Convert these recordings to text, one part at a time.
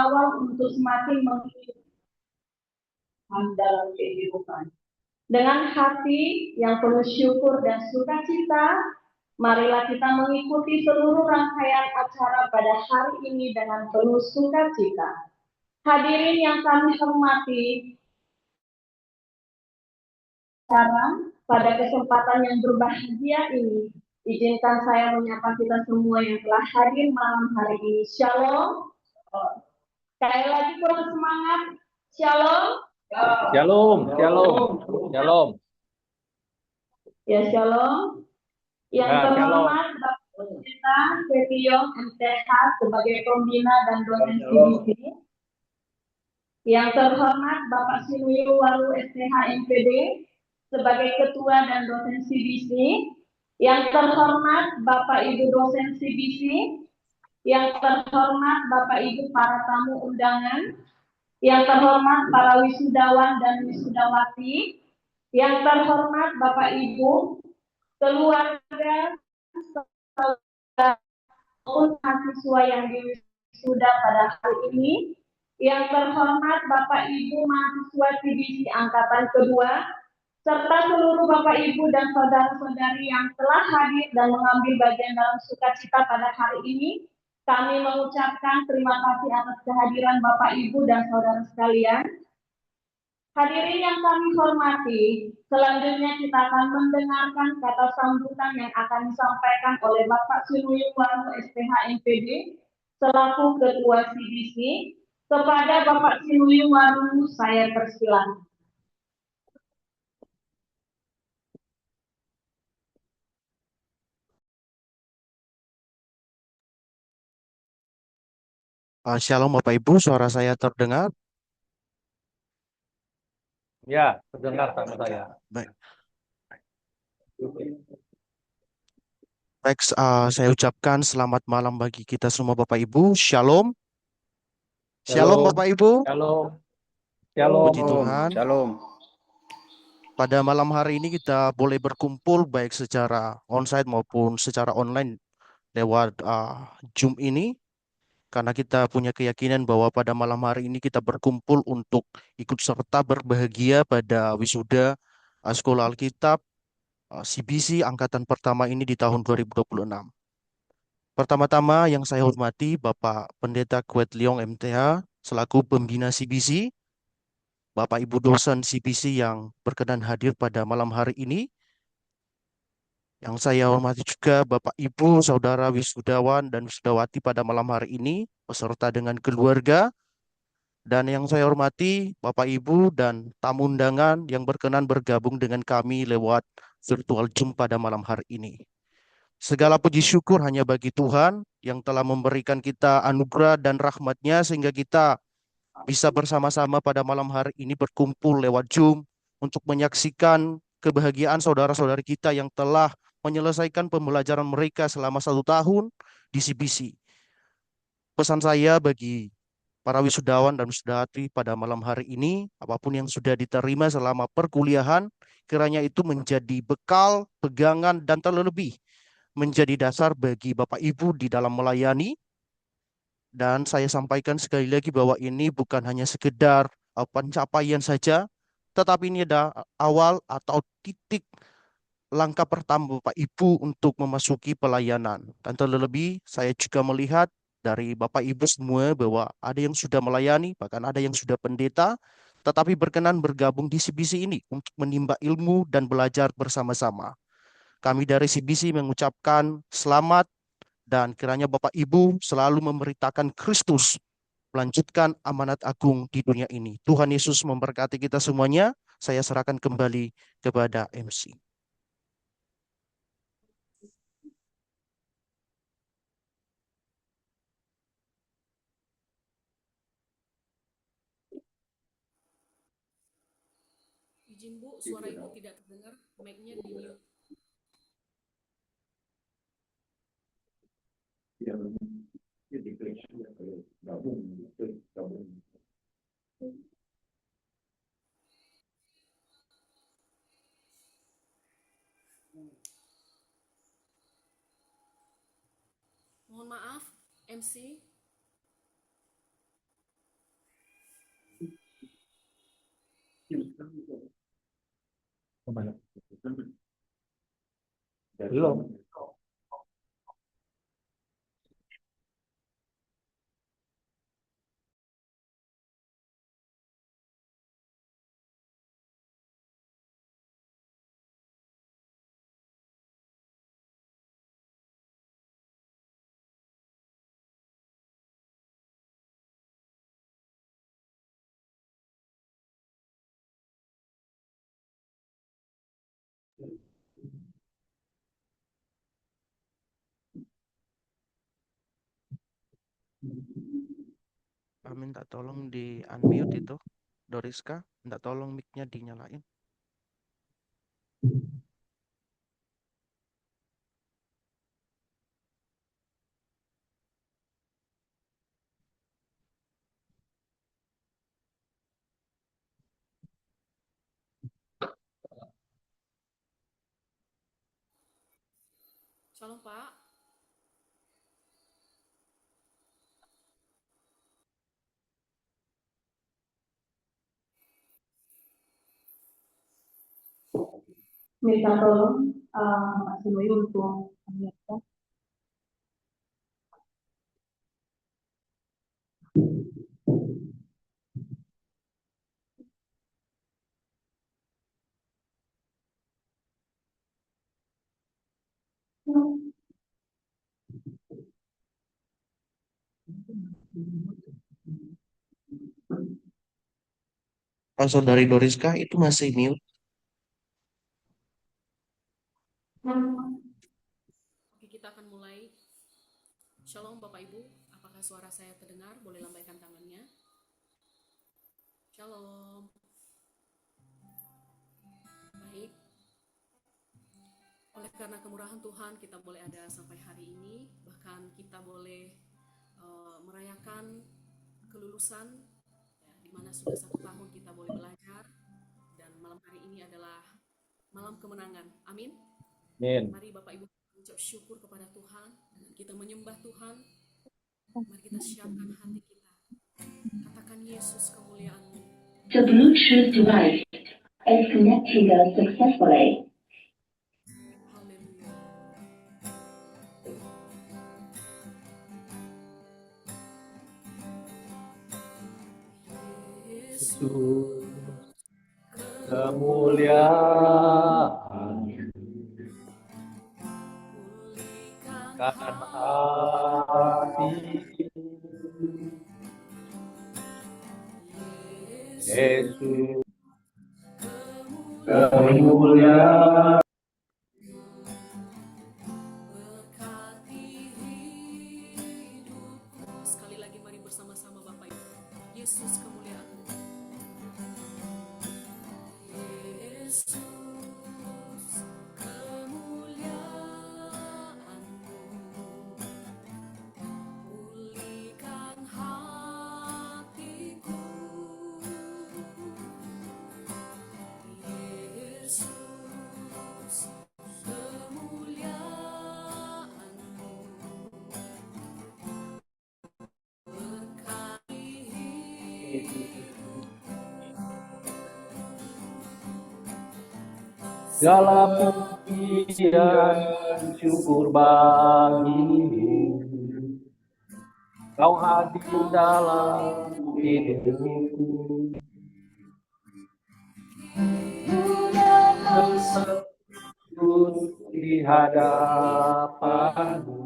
awal untuk semakin menghidup dalam kehidupan. Dengan hati yang penuh syukur dan sukacita, marilah kita mengikuti seluruh rangkaian acara pada hari ini dengan penuh sukacita. Hadirin yang kami hormati, pada kesempatan yang berbahagia ini, izinkan saya menyapa kita semua yang telah hadir malam hari ini. Shalom. Sekali lagi kurang semangat. Shalom. Shalom, shalom, shalom. Ya, shalom. Yang terhormat Bapak Pendeta Setio MTH sebagai pembina dan dosen CBC. Yang terhormat Bapak Sinuyo Waru STH MPD sebagai ketua dan dosen CBC. Yang terhormat Bapak Ibu dosen CBC. Yang terhormat Bapak Ibu para tamu undangan. Yang terhormat para wisudawan dan wisudawati. Yang terhormat Bapak Ibu keluarga maupun mahasiswa yang diwisuda pada hari ini, yang terhormat Bapak Ibu mahasiswa CBC angkatan kedua, serta seluruh Bapak Ibu dan saudara-saudari yang telah hadir dan mengambil bagian dalam sukacita pada hari ini, kami mengucapkan terima kasih atas kehadiran Bapak Ibu dan saudara sekalian. Hadirin yang kami hormati, selanjutnya kita akan mendengarkan kata sambutan yang akan disampaikan oleh Bapak Sinuyo Waru STH MPD selaku Ketua CBC. Kepada Bapak Sinuyo Waru, saya persilakan. Shalom Bapak Ibu, suara saya terdengar? Ya, terdengar sama saya. Baik. Baik, saya ucapkan selamat malam bagi kita semua Bapak Ibu. Shalom. Shalom Bapak Ibu. Shalom. Shalom. Puji Tuhan. Shalom. Pada malam hari ini kita boleh berkumpul baik secara onsite maupun secara online lewat Zoom ini. Karena kita punya keyakinan bahwa pada malam hari ini kita berkumpul untuk ikut serta berbahagia pada wisuda Sekolah Alkitab CBC angkatan pertama ini di tahun 2026. Pertama-tama yang saya hormati Bapak Pendeta Kwet Leong MTH selaku pembina CBC, Bapak Ibu dosen CBC yang berkenan hadir pada malam hari ini. Yang saya hormati juga Bapak Ibu, Saudara wisudawan dan wisudawati pada malam hari ini, beserta dengan keluarga. Dan yang saya hormati Bapak Ibu dan tamu undangan yang berkenan bergabung dengan kami lewat virtual Zoom pada malam hari ini. Segala puji syukur hanya bagi Tuhan yang telah memberikan kita anugerah dan rahmat-Nya sehingga kita bisa bersama-sama pada malam hari ini berkumpul lewat Zoom untuk menyaksikan kebahagiaan saudara-saudari kita yang telah menyelesaikan pembelajaran mereka selama 1 tahun di CBC. Pesan saya bagi para wisudawan dan wisudawati pada malam hari ini, apapun yang sudah diterima selama perkuliahan, kiranya itu menjadi bekal, pegangan, dan terlebih menjadi dasar bagi Bapak Ibu di dalam melayani. Dan saya sampaikan sekali lagi bahwa ini bukan hanya sekedar pencapaian saja, tetapi ini ada awal atau titik langkah pertama Bapak Ibu untuk memasuki pelayanan. Dan terlebih saya juga melihat dari Bapak Ibu semua bahwa ada yang sudah melayani, bahkan ada yang sudah pendeta, tetapi berkenan bergabung di CBC ini untuk menimba ilmu dan belajar bersama-sama. Kami dari CBC mengucapkan selamat dan kiranya Bapak Ibu selalu memberitakan Kristus, melanjutkan amanat agung di dunia ini. Tuhan Yesus memberkati kita semuanya. Saya serahkan kembali kepada MC. Izin Bu, suara Ibu tidak terdengar, mic-nya di mute. Mohon maaf, MC. Belum. Minta tolong di unmute itu, Doriska, minta tolong mic-nya dinyalain. Shalom Pak. Minta tolong Pak Sinuyo untuk menyiapkan. Saudari Doriska itu masih mute. Oke, kita akan mulai. Shalom Bapak Ibu, apakah suara saya terdengar? Boleh lambaikan tangannya. Shalom. Baik. Oleh karena kemurahan Tuhan, kita boleh ada sampai hari ini. Bahkan kita boleh merayakan kelulusan, ya, di mana sudah 1 tahun kita boleh belajar. Dan malam hari ini adalah malam kemenangan. Amin. Amin. Mari Bapak Ibu ucap syukur kepada Tuhan. Kita menyembah Tuhan. Mari kita siapkan hati kita. Katakan Yesus kemuliaan-Mu. The Bluetooth device is connected successfully. Haleluya. Yesus, kemuliaan kan hati. Yesus, kemuliaan Berkati hidupku. Sekali lagi mari bersama-sama Bapak Ibu. Yesus kemuliaan-Mu. Yesus kemuliaan-Mu. Pulihkan hatiku. Yesus kemuliaan-Mu. Berkati segala puji dan syukur bagimu. Kau hadir dalam hidupku. Tersebut di hadapanmu.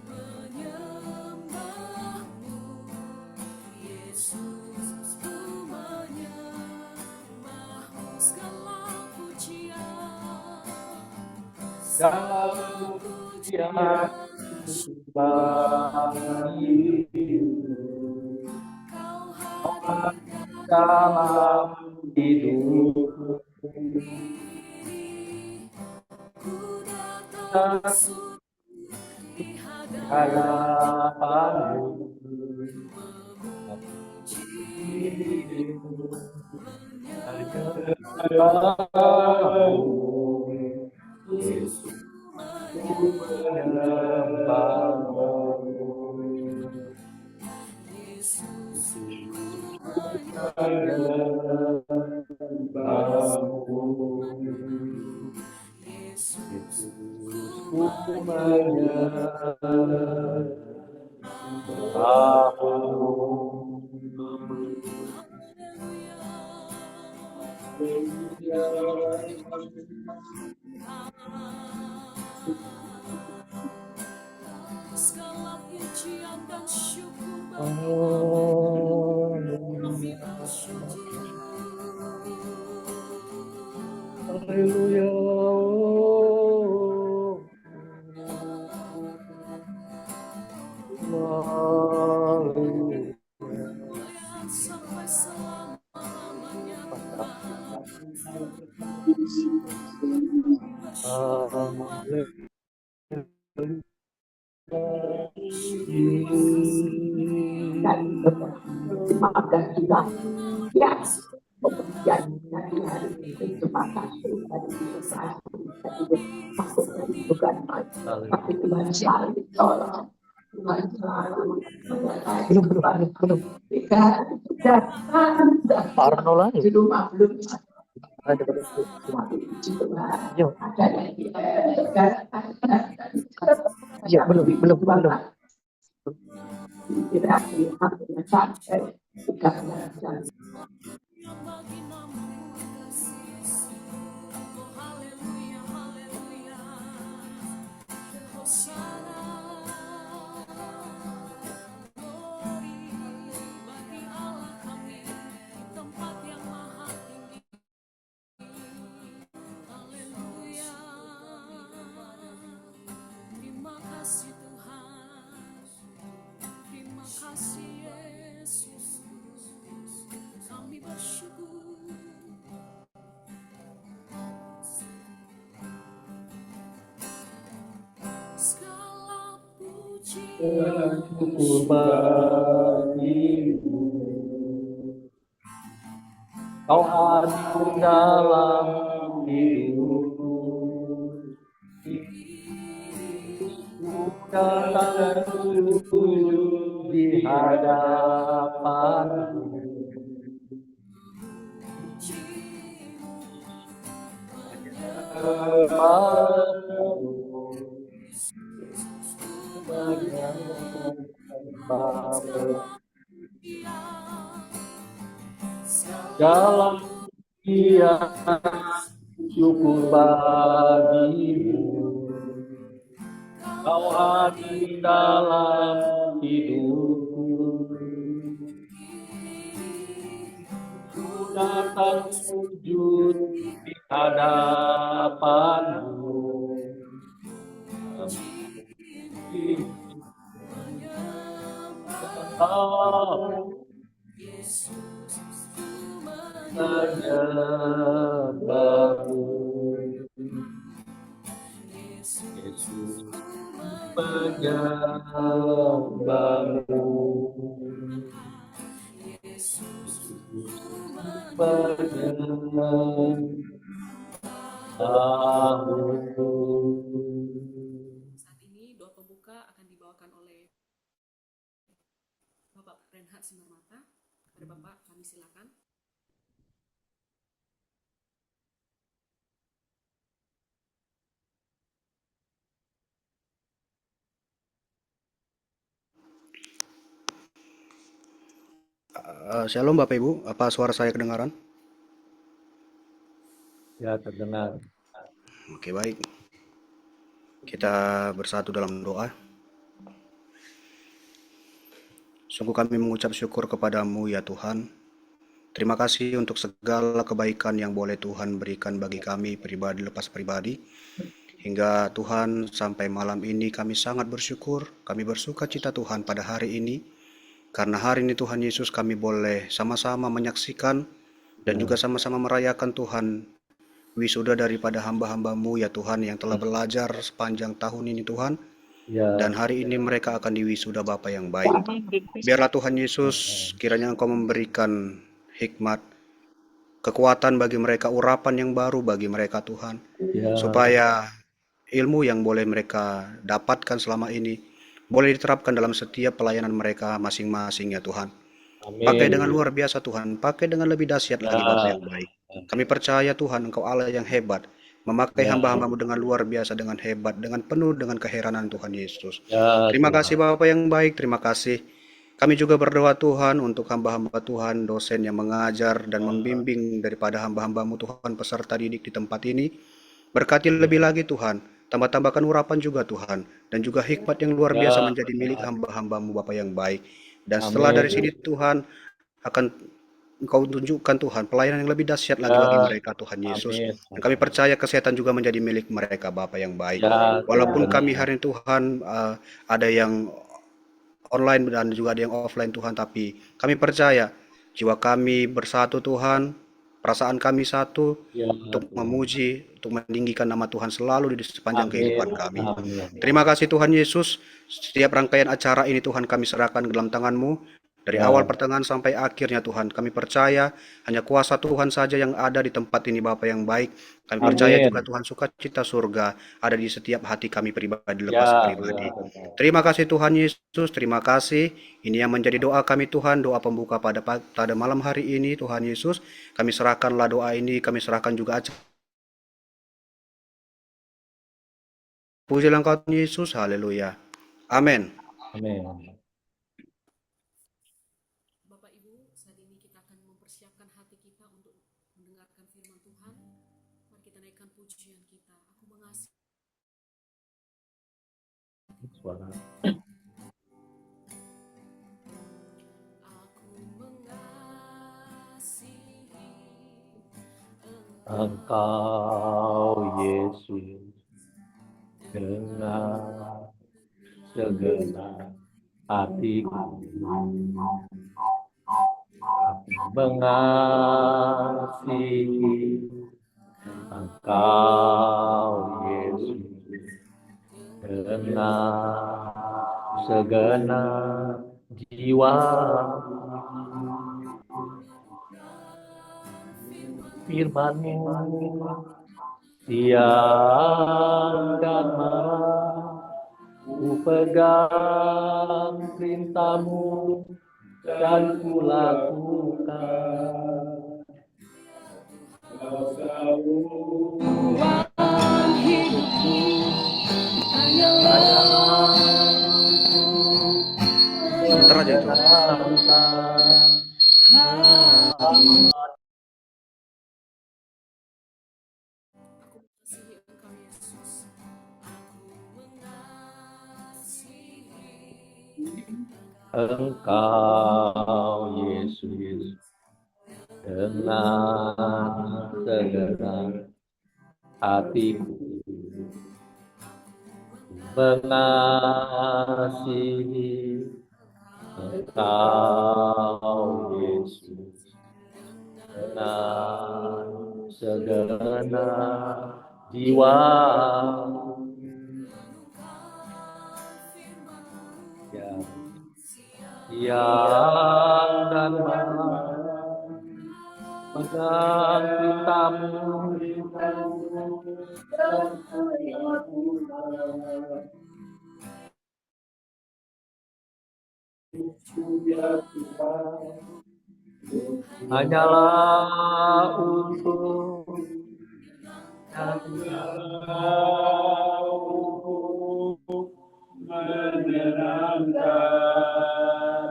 menyembahmu. Yesus ku menyembahmu. Segala pujian, Segala pujian bagimu. Kau Kau hadir hadir dalam hidupku. ku datang sujud di Hadapanmu. Yesus ku segala pujian dan syukur kami bersyukur. Haleluya. Kemuliaan sampai selama-lamanya. Maafkan juga ya pekerjaan dari hari ini terima kasih dari takut bukan tapi Tuhan selalu tolong Tuhan selalu belum jika Arno lagi. di rumah belum Ada ya belum tidak sampai Yang bagi namamu kasih. Oh haleluya, haleluya. Hosana. Glory bagi Allah kami, tempat yang maha tinggi. Haleluya. Terima kasih Tuhan. Terima kasih Yesus. Kami bersyukur. Segala pujian syukur bagimu. Kau hadir dalam hidupku. Datang dan sujud di hadapanmu. Dalam dia syukur bagimu. Kau hadir dalam hidupku. Ku datang sujud di hadapanmu. Menyembahmu. Yesus menyembahmu. Saat ini doa pembuka akan dibawakan oleh Bapak Reinhard Simarmata. Kepada Bapak kami silakan. Shalom Bapak Ibu, apa suara saya kedengaran? Ya, terdengar. Oke, baik. Kita bersatu dalam doa. Sungguh kami mengucap syukur kepadamu ya Tuhan. Terima kasih untuk segala kebaikan yang boleh Tuhan berikan bagi kami pribadi lepas pribadi. Hingga Tuhan sampai malam ini kami sangat bersyukur, kami bersuka cita Tuhan pada hari ini. Karena hari ini Tuhan Yesus kami boleh sama-sama menyaksikan dan juga sama-sama merayakan Tuhan wisuda daripada hamba-hambamu ya Tuhan yang telah belajar sepanjang tahun ini Tuhan. Ya. Dan hari ini mereka akan diwisuda Bapa yang baik. Biarlah Tuhan Yesus kiranya Engkau memberikan hikmat, kekuatan bagi mereka, urapan yang baru bagi mereka Tuhan. Ya. Supaya ilmu yang boleh mereka dapatkan selama ini boleh diterapkan dalam setiap pelayanan mereka masing-masing ya Tuhan. Pakai dengan Amin. luar biasa Tuhan, pakai dengan lebih dahsyat lagi Bapa Ya, yang baik. Kami percaya Tuhan Engkau Allah yang hebat, memakai ya, hamba-hambamu dengan luar biasa, dengan hebat, dengan penuh dengan keheranan Tuhan Yesus. ya Terima kasih Tuhan. Bapa yang baik, terima kasih. Kami juga berdoa Tuhan untuk hamba-hamba Tuhan, dosen yang mengajar dan membimbing daripada hamba-hambamu Tuhan, peserta didik di tempat ini. Berkati Ya, lebih lagi Tuhan, tambah-tambahkan urapan juga Tuhan, dan juga hikmat yang luar biasa ya menjadi milik Tuhan. hamba-hambamu Bapa yang baik. Dan setelah dari Amin. sini Tuhan, akan Engkau tunjukkan Tuhan pelayanan yang lebih dahsyat lagi bagi Ya, mereka Tuhan Yesus. amin. Dan kami percaya kesehatan juga menjadi milik mereka Bapa yang baik. Ya, Walaupun kami terdengar. hari ini Tuhan ada yang online dan juga ada yang offline Tuhan, tapi kami percaya jiwa kami bersatu Tuhan, perasaan kami satu Ya untuk Tuhan. memuji, untuk meninggikan nama Tuhan selalu di sepanjang Amin. kehidupan kami. Amin. Terima kasih Tuhan Yesus, setiap rangkaian acara ini Tuhan kami serahkan ke dalam tangan-Mu. Dari awal Ya, pertengahan sampai akhirnya Tuhan, kami percaya hanya kuasa Tuhan saja yang ada di tempat ini Bapa yang baik. Kami percaya juga amin. Tuhan sukacita surga ada di setiap hati kami pribadi lepas Ya, ya pribadi. benar. Terima kasih Tuhan Yesus, terima kasih. Ini yang menjadi doa kami Tuhan, doa pembuka pada malam hari ini Tuhan Yesus. Kami serahkanlah doa ini, kami serahkan juga acara. Pujilah Engkau Tuhan Yesus, haleluya. Amin. Amin. Bapak Ibu, saat ini kita akan mempersiapkan hati kita untuk mendengarkan firman Tuhan. Mari kita naikkan pujian kita. Aku mengasihi. Suara. Aku mengasihi Engkau Yesus dengan segenap hatiku. Aku mengasihi Engkau Yesus dengan segenap jiwa. Firman-Mu siang dan malam ku pegang perintah-Mu dan ku lakukan. Kau selalu hidupku hanyalah Sebentar aja itu. Aku mengasihi Engkau Yesus. Aku mengasihi Engkau Yesus dengan segenap hatiku mengasihi Engkau Yesus dengan segenap jiwa. Ya, siang dan malam pegang perintah-Mu dan ku lakukan. Ya Tuhan, hanyalah untuk menyenangkan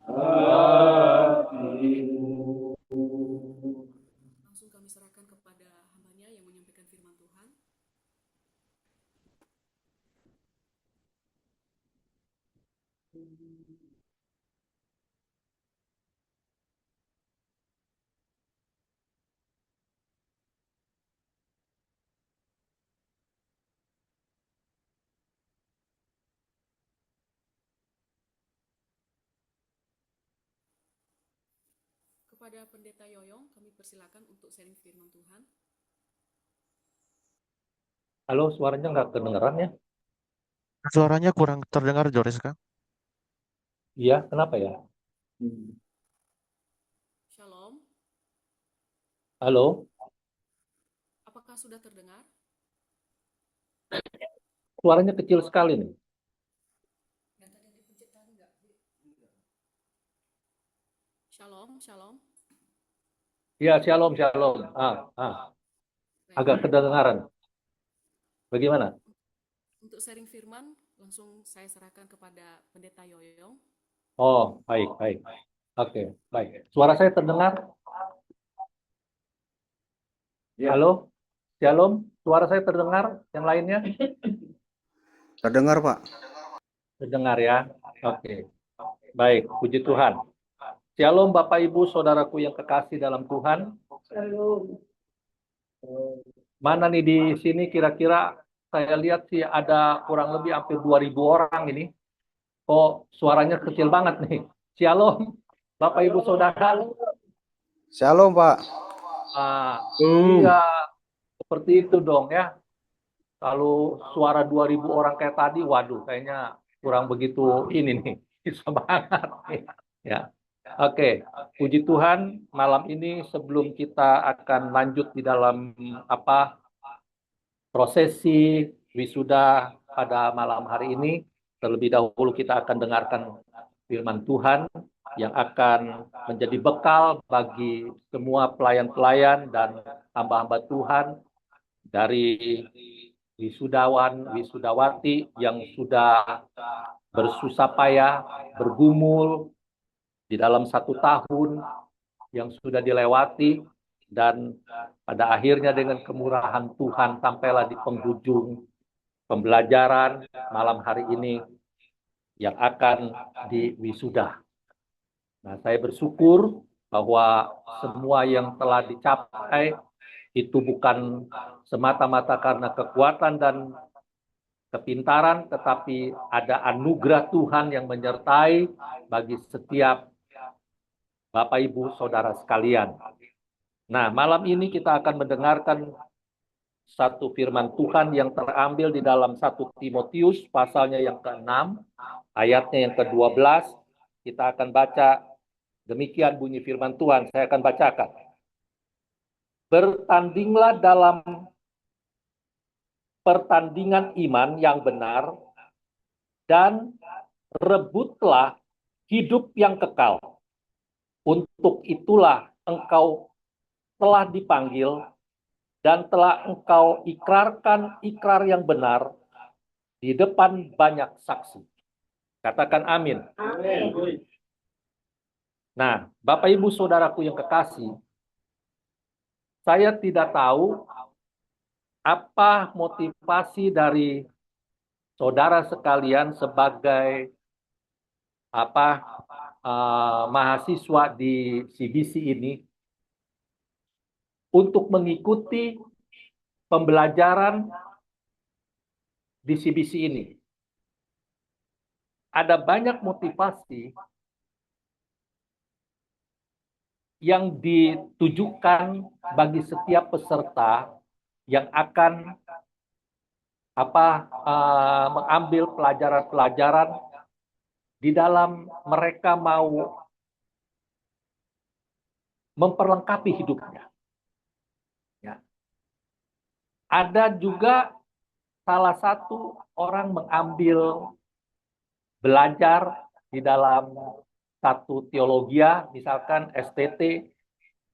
hatimu. Langsung kami serahkan kepada hambanya yang menyampaikan firman Tuhan. Kepada Pendeta Yoyong, kami persilakan untuk sharing firman Tuhan. Halo, suaranya nggak kedengeran ya? Suaranya kurang terdengar, Joreska. Iya, kenapa ya? Shalom, Halo, apakah sudah terdengar? suaranya kecil sekali nih. Ya, shalom, shalom. Agak kedengaran. Bagaimana? Untuk sharing firman, langsung saya serahkan kepada Pendeta Yoyong. Oh, baik, baik. Oke, baik. Suara saya terdengar? Halo? Shalom, suara saya terdengar? Yang lainnya? Terdengar, Pak. Terdengar ya? Oke. Baik, puji Tuhan. Shalom Bapak Ibu, Saudaraku yang kekasih dalam Tuhan. Shalom. Mana nih di sini kira-kira saya lihat sih ada kurang lebih hampir 2.000 orang ini. Oh, suaranya kecil banget nih. Shalom Bapak Ibu Saudara. Shalom, Pak. Iya, seperti itu dong ya. Kalau suara 2.000 orang kayak tadi, waduh, kayaknya kurang begitu ini nih, semangat. Ya, oke. Puji Tuhan, malam ini sebelum kita akan lanjut di dalam prosesi wisuda pada malam hari ini, terlebih dahulu kita akan dengarkan firman Tuhan yang akan menjadi bekal bagi semua pelayan-pelayan dan hamba-hamba Tuhan dari wisudawan, wisudawati yang sudah bersusah payah, bergumul di dalam 1 tahun yang sudah dilewati, dan pada akhirnya dengan kemurahan Tuhan sampailah di penghujung pembelajaran malam hari ini yang akan diwisuda. Nah, saya bersyukur bahwa semua yang telah dicapai itu bukan semata-mata karena kekuatan dan kepintaran, tetapi ada anugerah Tuhan yang menyertai bagi setiap Bapak, Ibu, Saudara sekalian. Nah, malam ini kita akan mendengarkan satu firman Tuhan yang terambil di dalam 1 Timotius pasalnya yang ke-6, ayatnya yang ke-12. Kita akan baca demikian bunyi firman Tuhan. Saya akan bacakan. Bertandinglah dalam pertandingan iman yang benar dan rebutlah hidup yang kekal. Untuk itulah engkau telah dipanggil dan telah engkau ikrarkan ikrar yang benar di depan banyak saksi. Katakan amin. Amin. Nah, Bapak Ibu Saudaraku yang kekasih, saya tidak tahu apa motivasi dari saudara sekalian sebagai mahasiswa di CBC ini untuk mengikuti pembelajaran di CBC ini. Ada banyak motivasi yang ditujukan bagi setiap peserta yang akan mengambil pelajaran-pelajaran di dalam mereka mau memperlengkapi hidupnya. Ya. Ada juga salah satu orang mengambil belajar di dalam satu teologia, misalkan STT,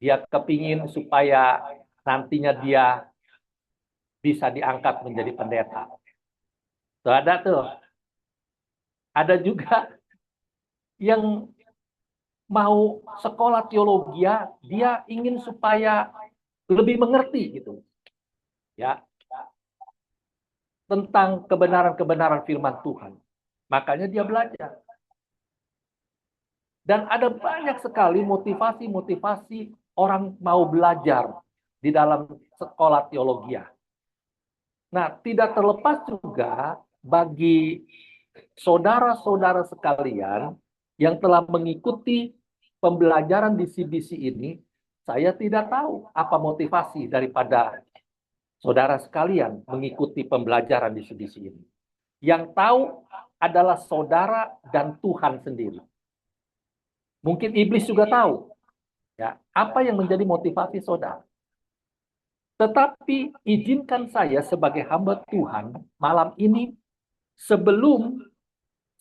dia kepingin supaya nantinya dia bisa diangkat menjadi pendeta. Tuh ada tuh. Ada juga yang mau sekolah teologia, dia ingin supaya lebih mengerti gitu. Ya. Tentang kebenaran-kebenaran firman Tuhan. Makanya dia belajar. Dan ada banyak sekali motivasi-motivasi orang mau belajar di dalam sekolah teologi. Nah, tidak terlepas juga bagi saudara-saudara sekalian yang telah mengikuti pembelajaran di CBC ini, saya tidak tahu apa motivasi daripada saudara sekalian mengikuti pembelajaran di CBC ini. Yang tahu adalah saudara dan Tuhan sendiri. Mungkin iblis juga tahu ya, apa yang menjadi motivasi saudara. Tetapi izinkan saya sebagai hamba Tuhan malam ini, sebelum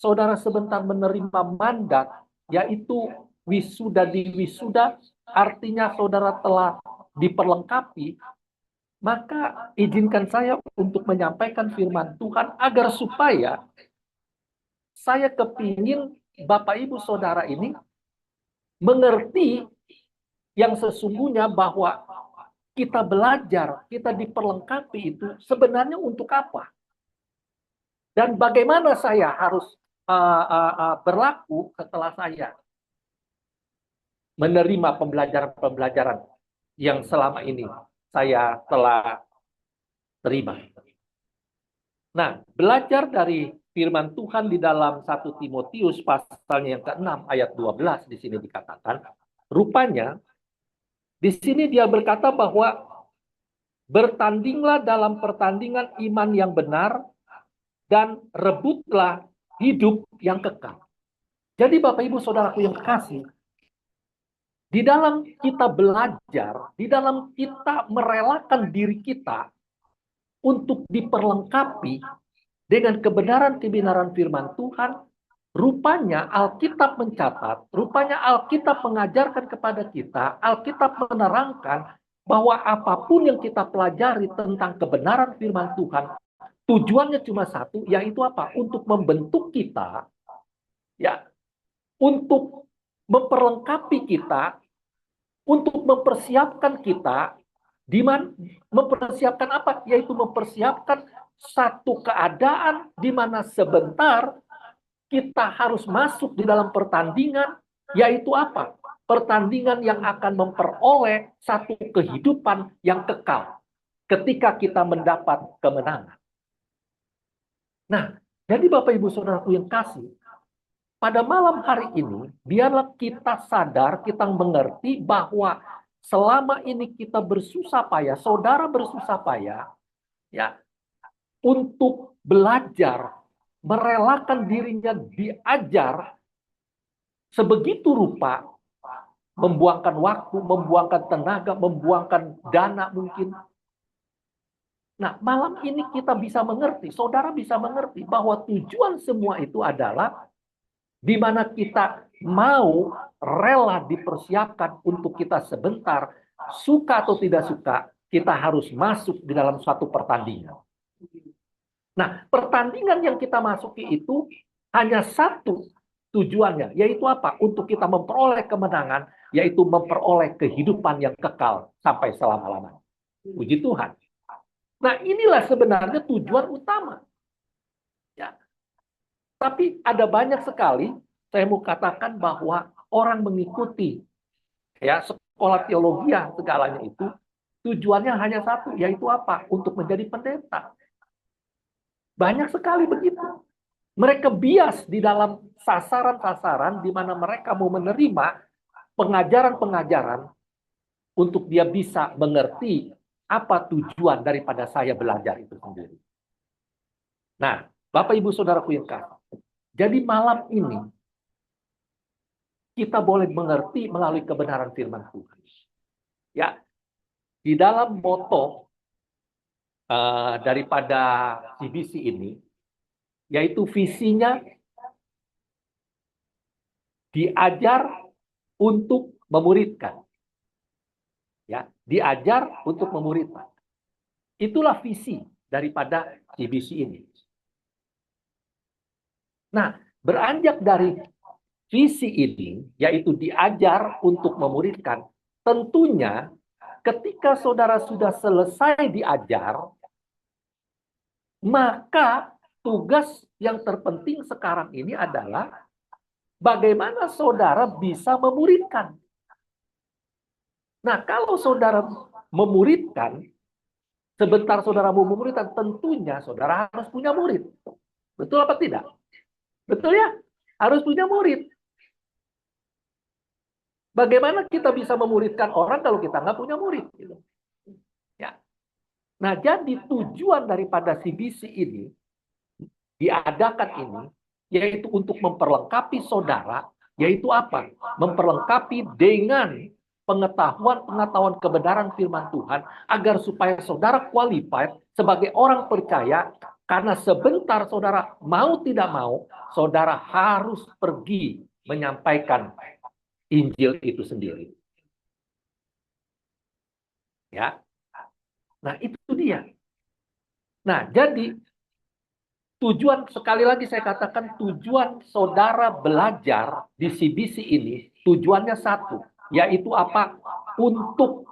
saudara sebentar menerima mandat, yaitu wisuda di wisuda, artinya saudara telah diperlengkapi, maka izinkan saya untuk menyampaikan firman Tuhan agar supaya saya kepingin Bapak Ibu Saudara ini mengerti yang sesungguhnya bahwa kita belajar, kita diperlengkapi itu sebenarnya untuk apa? Dan bagaimana saya harus berlaku setelah saya menerima pembelajaran-pembelajaran yang selama ini saya telah terima. Nah, belajar dari firman Tuhan di dalam 1 Timotius pasalnya yang ke-6 ayat 12 di sini dikatakan, rupanya di sini dia berkata bahwa bertandinglah dalam pertandingan iman yang benar dan rebutlah hidup yang kekal. Jadi Bapak Ibu Saudaraku yang kekasih, di dalam kita belajar, di dalam kita merelakan diri kita untuk diperlengkapi dengan kebenaran-kebenaran firman Tuhan, rupanya Alkitab mencatat, rupanya Alkitab mengajarkan kepada kita, Alkitab menerangkan bahwa apapun yang kita pelajari tentang kebenaran firman Tuhan, tujuannya cuma satu, yaitu apa? Untuk membentuk kita, ya, untuk memperlengkapi kita, untuk mempersiapkan kita, mempersiapkan apa? Yaitu mempersiapkan satu keadaan di mana sebentar kita harus masuk di dalam pertandingan, yaitu apa? Pertandingan yang akan memperoleh satu kehidupan yang kekal ketika kita mendapat kemenangan. Nah, jadi Bapak Ibu Saudaraku yang kasih, pada malam hari ini, biarlah kita sadar, kita mengerti bahwa selama ini kita bersusah payah, saudara bersusah payah, ya, untuk belajar, merelakan dirinya diajar sebegitu rupa, membuangkan waktu, membuangkan tenaga, membuangkan dana mungkin. Nah, malam ini kita bisa mengerti, saudara bisa mengerti bahwa tujuan semua itu adalah di mana kita mau rela dipersiapkan untuk kita sebentar, suka atau tidak suka, kita harus masuk di dalam suatu pertandingan. Nah, pertandingan yang kita masuki itu hanya satu tujuannya, yaitu apa? Untuk kita memperoleh kemenangan, yaitu memperoleh kehidupan yang kekal sampai selama-lamanya. Puji Tuhan. Nah, inilah sebenarnya tujuan utama. Ya. Tapi ada banyak sekali, saya mau katakan bahwa orang mengikuti ya sekolah teologi segalanya itu, tujuannya hanya satu, yaitu apa? Untuk menjadi pendeta. Banyak sekali begitu. Mereka bias di dalam sasaran-sasaran di mana mereka mau menerima pengajaran-pengajaran untuk dia bisa mengerti apa tujuan daripada saya belajar itu sendiri. Nah, Bapak Ibu Saudaraku yang kasih, jadi malam ini kita boleh mengerti melalui kebenaran firman Tuhan. Ya, di dalam moto daripada CBC ini, yaitu visinya diajar untuk memuridkan. Ya, diajar untuk memuridkan. Itulah visi daripada CBC ini. Nah, beranjak dari visi ini, yaitu diajar untuk memuridkan, tentunya ketika saudara sudah selesai diajar, maka tugas yang terpenting sekarang ini adalah bagaimana saudara bisa memuridkan. Nah, kalau saudara memuridkan, sebentar saudara mau memuridkan, tentunya saudara harus punya murid. Betul apa tidak? Betul ya? Harus punya murid. Bagaimana kita bisa memuridkan orang kalau kita nggak punya murid? Ya. Nah, jadi tujuan daripada CBC ini, diadakan ini, yaitu untuk memperlengkapi saudara, yaitu apa? Memperlengkapi dengan pengetahuan kebenaran firman Tuhan, agar supaya saudara qualified sebagai orang percaya, karena sebentar saudara mau tidak mau, saudara harus pergi menyampaikan Injil itu sendiri. Ya. Nah, itu dia. Nah, jadi tujuan, sekali lagi saya katakan, tujuan saudara belajar di CBC ini, tujuannya satu, yaitu apa? Untuk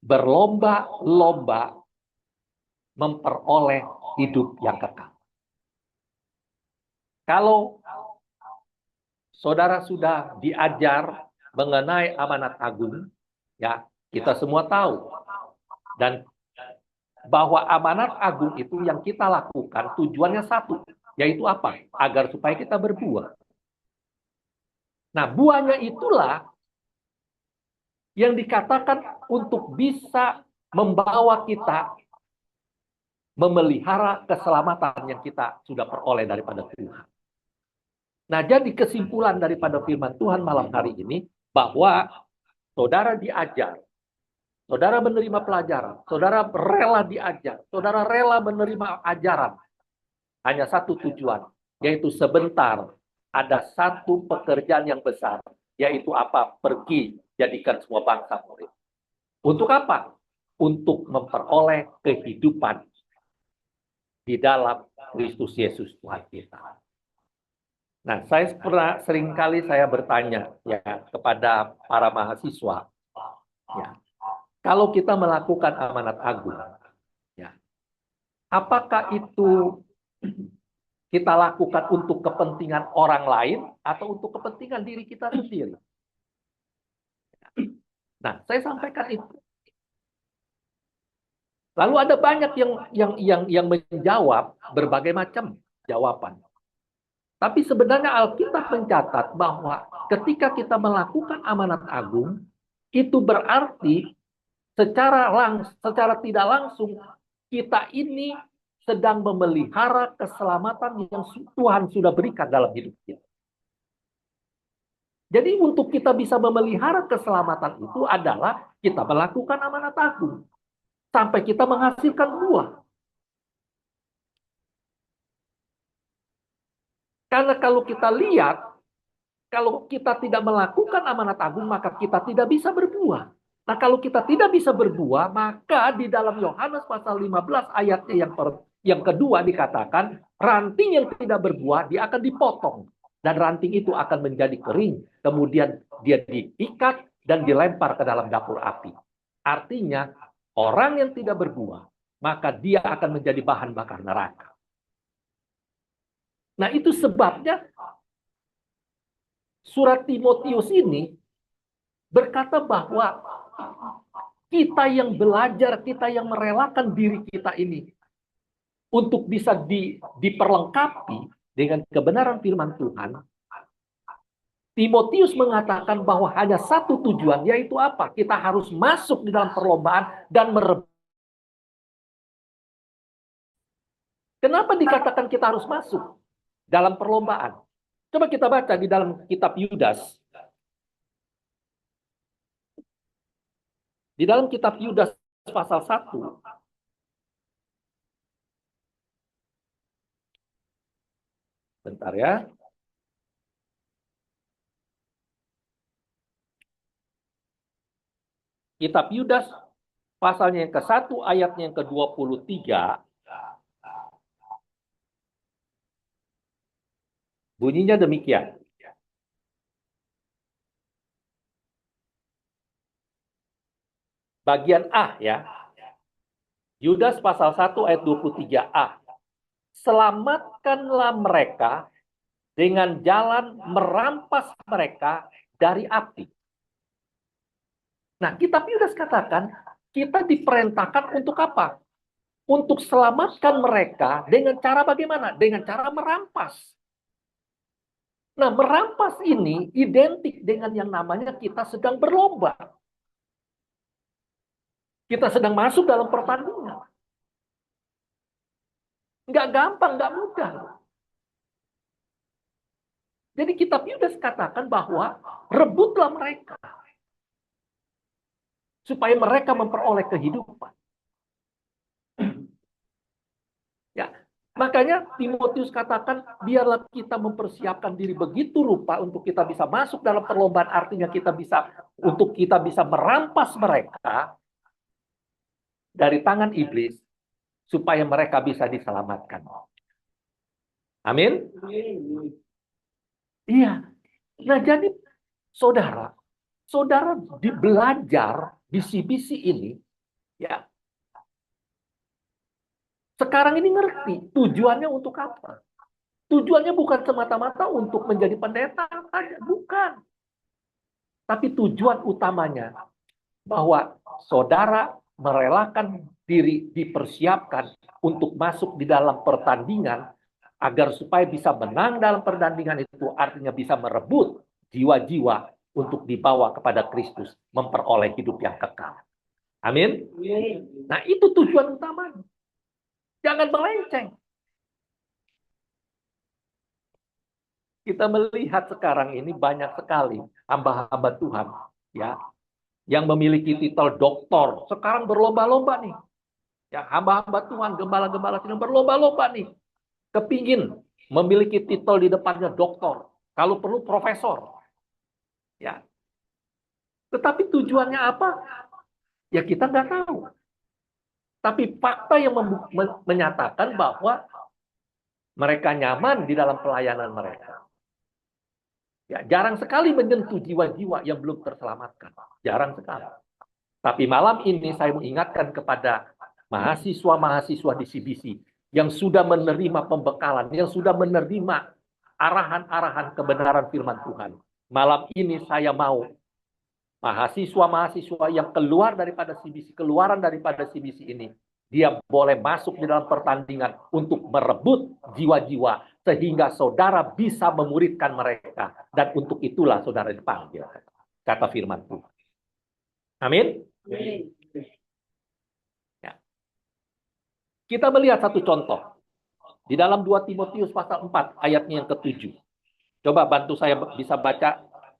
berlomba-lomba memperoleh hidup yang kekal. Kalau saudara sudah diajar mengenai amanat agung, ya, kita semua tahu. Dan bahwa amanat agung itu yang kita lakukan tujuannya satu, yaitu apa? Agar supaya kita berbuah. Nah, buahnya itulah yang dikatakan untuk bisa membawa kita memelihara keselamatan yang kita sudah peroleh daripada Tuhan. Nah, jadi kesimpulan daripada firman Tuhan malam hari ini, bahwa saudara diajar, saudara menerima pelajaran, saudara rela diajar, saudara rela menerima ajaran. Hanya satu tujuan, yaitu sebentar ada satu pekerjaan yang besar, yaitu apa? Pergi, jadikan semua bangsa murid. Untuk apa? Untuk memperoleh kehidupan di dalam Kristus Yesus Tuhan kita. Nah, saya seringkali saya bertanya ya kepada para mahasiswa, ya, kalau kita melakukan amanat agung, ya, apakah itu kita lakukan untuk kepentingan orang lain atau untuk kepentingan diri kita sendiri? Nah, saya sampaikan itu. Lalu ada banyak yang menjawab berbagai macam jawaban. Tapi sebenarnya Alkitab mencatat bahwa ketika kita melakukan amanat agung, itu berarti secara tidak langsung kita ini sedang memelihara keselamatan yang Tuhan sudah berikan dalam hidup kita. Jadi untuk kita bisa memelihara keselamatan itu adalah kita melakukan amanat agung. Sampai kita menghasilkan buah. Karena kalau kita lihat, kalau kita tidak melakukan amanat agung, maka kita tidak bisa berbuah. Nah, kalau kita tidak bisa berbuah, maka di dalam Yohanes pasal 15 ayatnya yang kedua dikatakan, ranting yang tidak berbuah, dia akan dipotong. Dan ranting itu akan menjadi kering. Kemudian dia diikat dan dilempar ke dalam dapur api. Artinya, orang yang tidak berbuah, maka dia akan menjadi bahan bakar neraka. Nah, itu sebabnya surat Timotius ini berkata bahwa kita yang belajar, kita yang merelakan diri kita ini untuk bisa diperlengkapi dengan kebenaran firman Tuhan. Timotius mengatakan bahwa hanya satu tujuan, yaitu apa? Kita harus masuk di dalam perlombaan dan merebut. Kenapa dikatakan kita harus masuk dalam perlombaan? Coba kita baca di dalam kitab Yudas. Di dalam kitab Yudas pasal 1. Bentar ya. Kitab Yudas pasalnya yang ke-1 ayatnya yang ke-23. Bunyinya demikian. Bagian A ya. Yudas pasal 1 ayat 23a. Selamatkanlah mereka dengan jalan merampas mereka dari api. Nah, kitab Yudas katakan, kita diperintahkan untuk apa? Untuk selamatkan mereka dengan cara bagaimana? Dengan cara merampas. Nah, merampas ini identik dengan yang namanya kita sedang berlomba. Kita sedang masuk dalam pertandingan. Nggak gampang, nggak mudah. Jadi kitab Yudas katakan bahwa rebutlah mereka. Supaya mereka memperoleh kehidupan. Ya, Makanya Timotius katakan, biarlah kita mempersiapkan diri begitu rupa untuk kita bisa masuk dalam perlombaan, artinya kita bisa merampas mereka dari tangan iblis supaya mereka bisa diselamatkan. Amin. Iya. Nah, jadi saudara belajar bisi-bisi ini, ya. Sekarang ini ngerti tujuannya untuk apa. Tujuannya bukan semata-mata untuk menjadi pendeta saja, bukan. Tapi tujuan utamanya bahwa saudara merelakan diri dipersiapkan untuk masuk di dalam pertandingan agar supaya bisa menang dalam pertandingan itu, artinya bisa merebut jiwa-jiwa untuk dibawa kepada Kristus, memperoleh hidup yang kekal. Amin. Nah, itu tujuan utamanya. Jangan melenceng. Kita melihat sekarang ini banyak sekali hamba-hamba Tuhan, ya, yang memiliki titel doktor. Sekarang berlomba-lomba nih. Ya, hamba-hamba Tuhan, gembala-gembala Tuhan berlomba-lomba nih. Kepingin memiliki titel di depannya doktor. Kalau perlu profesor. Ya. Tetapi tujuannya apa? Ya kita nggak tahu. Tapi fakta yang menyatakan bahwa mereka nyaman di dalam pelayanan mereka. Ya, jarang sekali menyentuh jiwa-jiwa yang belum terselamatkan. Jarang sekali. Tapi malam ini saya mengingatkan kepada mahasiswa-mahasiswa di CBC yang sudah menerima pembekalan, yang sudah menerima arahan-arahan kebenaran firman Tuhan. Malam ini saya mau mahasiswa-mahasiswa yang keluaran daripada CBC ini, dia boleh masuk di dalam pertandingan untuk merebut jiwa-jiwa sehingga saudara bisa memuridkan mereka. Dan untuk itulah saudara dipanggil, kata firman Tuhan. Amin. Ya. Kita melihat satu contoh di dalam 2 Timotius pasal 4 ayatnya yang ke-7. Coba bantu saya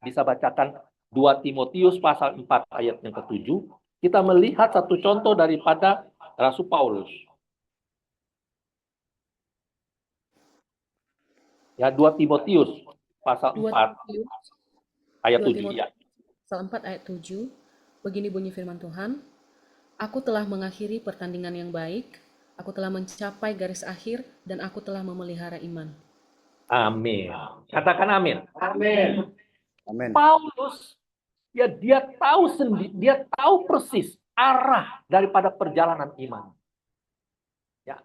bisa bacakan 2 Timotius pasal 4 ayat yang ke-7. Kita melihat satu contoh daripada Rasul Paulus. Ya, 2 Timotius pasal 4 ayat 7. Ya. Pasal 4 ayat 7. Begini bunyi firman Tuhan. Aku telah mengakhiri pertandingan yang baik, aku telah mencapai garis akhir, dan aku telah memelihara iman. Amin. Katakan amin. Amin. Amin. Paulus, ya dia tahu persis arah daripada perjalanan iman. Ya.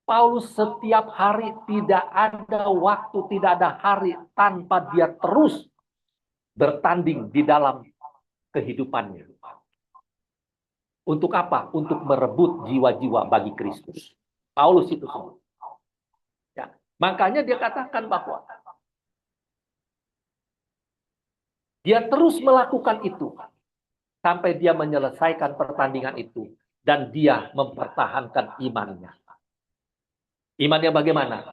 Paulus setiap hari tidak ada waktu, tidak ada hari tanpa dia terus bertanding di dalam kehidupannya. Untuk apa? Untuk merebut jiwa-jiwa bagi Kristus. Paulus itu semua. Ya. Makanya dia katakan bahwa dia terus melakukan itu sampai dia menyelesaikan pertandingan itu dan dia mempertahankan imannya. Iman yang bagaimana?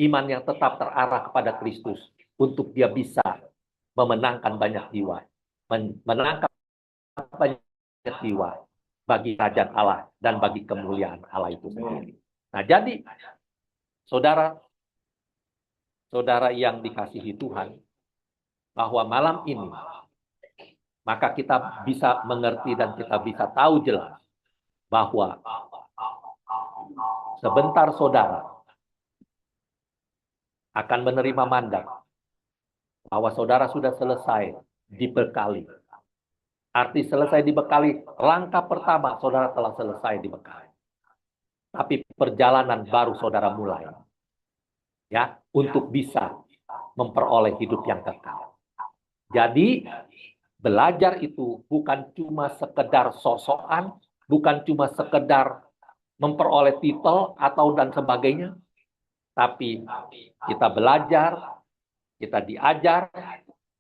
Iman yang tetap terarah kepada Kristus untuk dia bisa memenangkan banyak jiwa, menangkap banyak jiwa bagi kerajaan Allah dan bagi kemuliaan Allah itu sendiri. Nah, jadi saudara yang dikasihi Tuhan, bahwa malam ini maka kita bisa mengerti dan kita bisa tahu jelas bahwa sebentar saudara akan menerima mandat bahwa saudara sudah selesai dibekali. Arti selesai dibekali, langkah pertama saudara telah selesai dibekali. Tapi perjalanan baru saudara mulai. Ya, untuk bisa memperoleh hidup yang kekal. Jadi, belajar itu bukan cuma sekedar sosokan, bukan cuma sekedar memperoleh titel atau dan sebagainya. Tapi kita belajar, kita diajar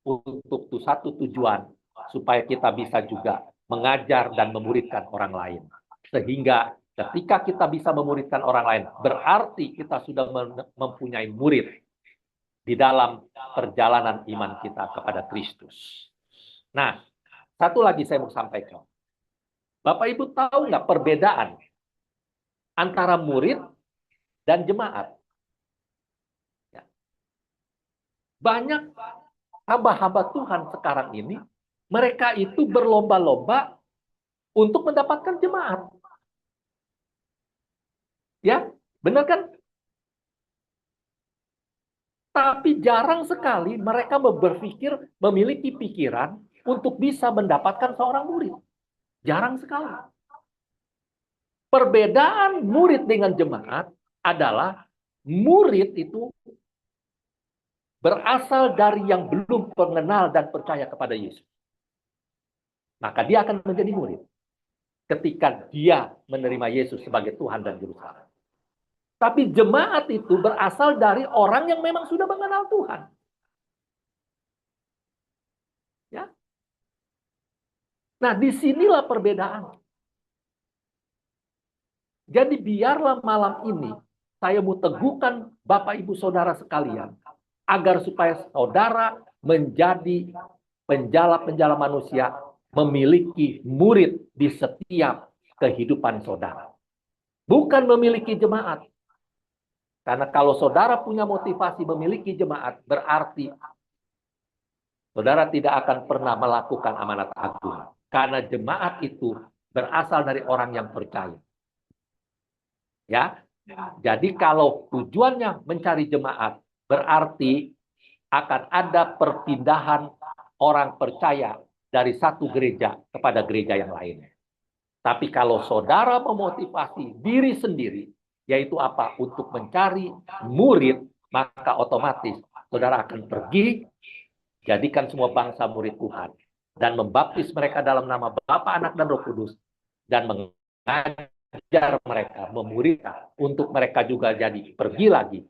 untuk satu tujuan, supaya kita bisa juga mengajar dan memuridkan orang lain. Sehingga ketika kita bisa memuridkan orang lain, berarti kita sudah mempunyai murid di dalam perjalanan iman kita kepada Kristus. Nah, satu lagi saya mau sampaikan. Bapak Ibu tahu nggak perbedaan antara murid dan jemaat. Ya. Banyak hamba-hamba Tuhan sekarang ini, mereka itu berlomba-lomba untuk mendapatkan jemaat. Ya, benar kan? Tapi jarang sekali mereka berpikir, memiliki pikiran untuk bisa mendapatkan seorang murid. Jarang sekali. Perbedaan murid dengan jemaat adalah murid itu berasal dari yang belum mengenal dan percaya kepada Yesus. Maka dia akan menjadi murid ketika dia menerima Yesus sebagai Tuhan dan Juru Selamat. Tapi jemaat itu berasal dari orang yang memang sudah mengenal Tuhan. Ya. Nah, disinilah perbedaan. Jadi biarlah malam ini saya mau teguhkan Bapak Ibu Saudara sekalian, agar supaya saudara menjadi penjala-penjala manusia, memiliki murid di setiap kehidupan saudara. Bukan memiliki jemaat. Karena kalau saudara punya motivasi memiliki jemaat, berarti saudara tidak akan pernah melakukan amanat agung. Karena jemaat itu berasal dari orang yang percaya. Ya, jadi kalau tujuannya mencari jemaat, berarti akan ada perpindahan orang percaya dari satu gereja kepada gereja yang lainnya. Tapi kalau saudara memotivasi diri sendiri, yaitu apa? Untuk mencari murid, maka otomatis saudara akan pergi, jadikan semua bangsa murid Tuhan, dan membaptis mereka dalam nama Bapa, Anak, dan Roh Kudus, dan mengajar mereka, memuridkan, untuk mereka juga jadi pergi lagi,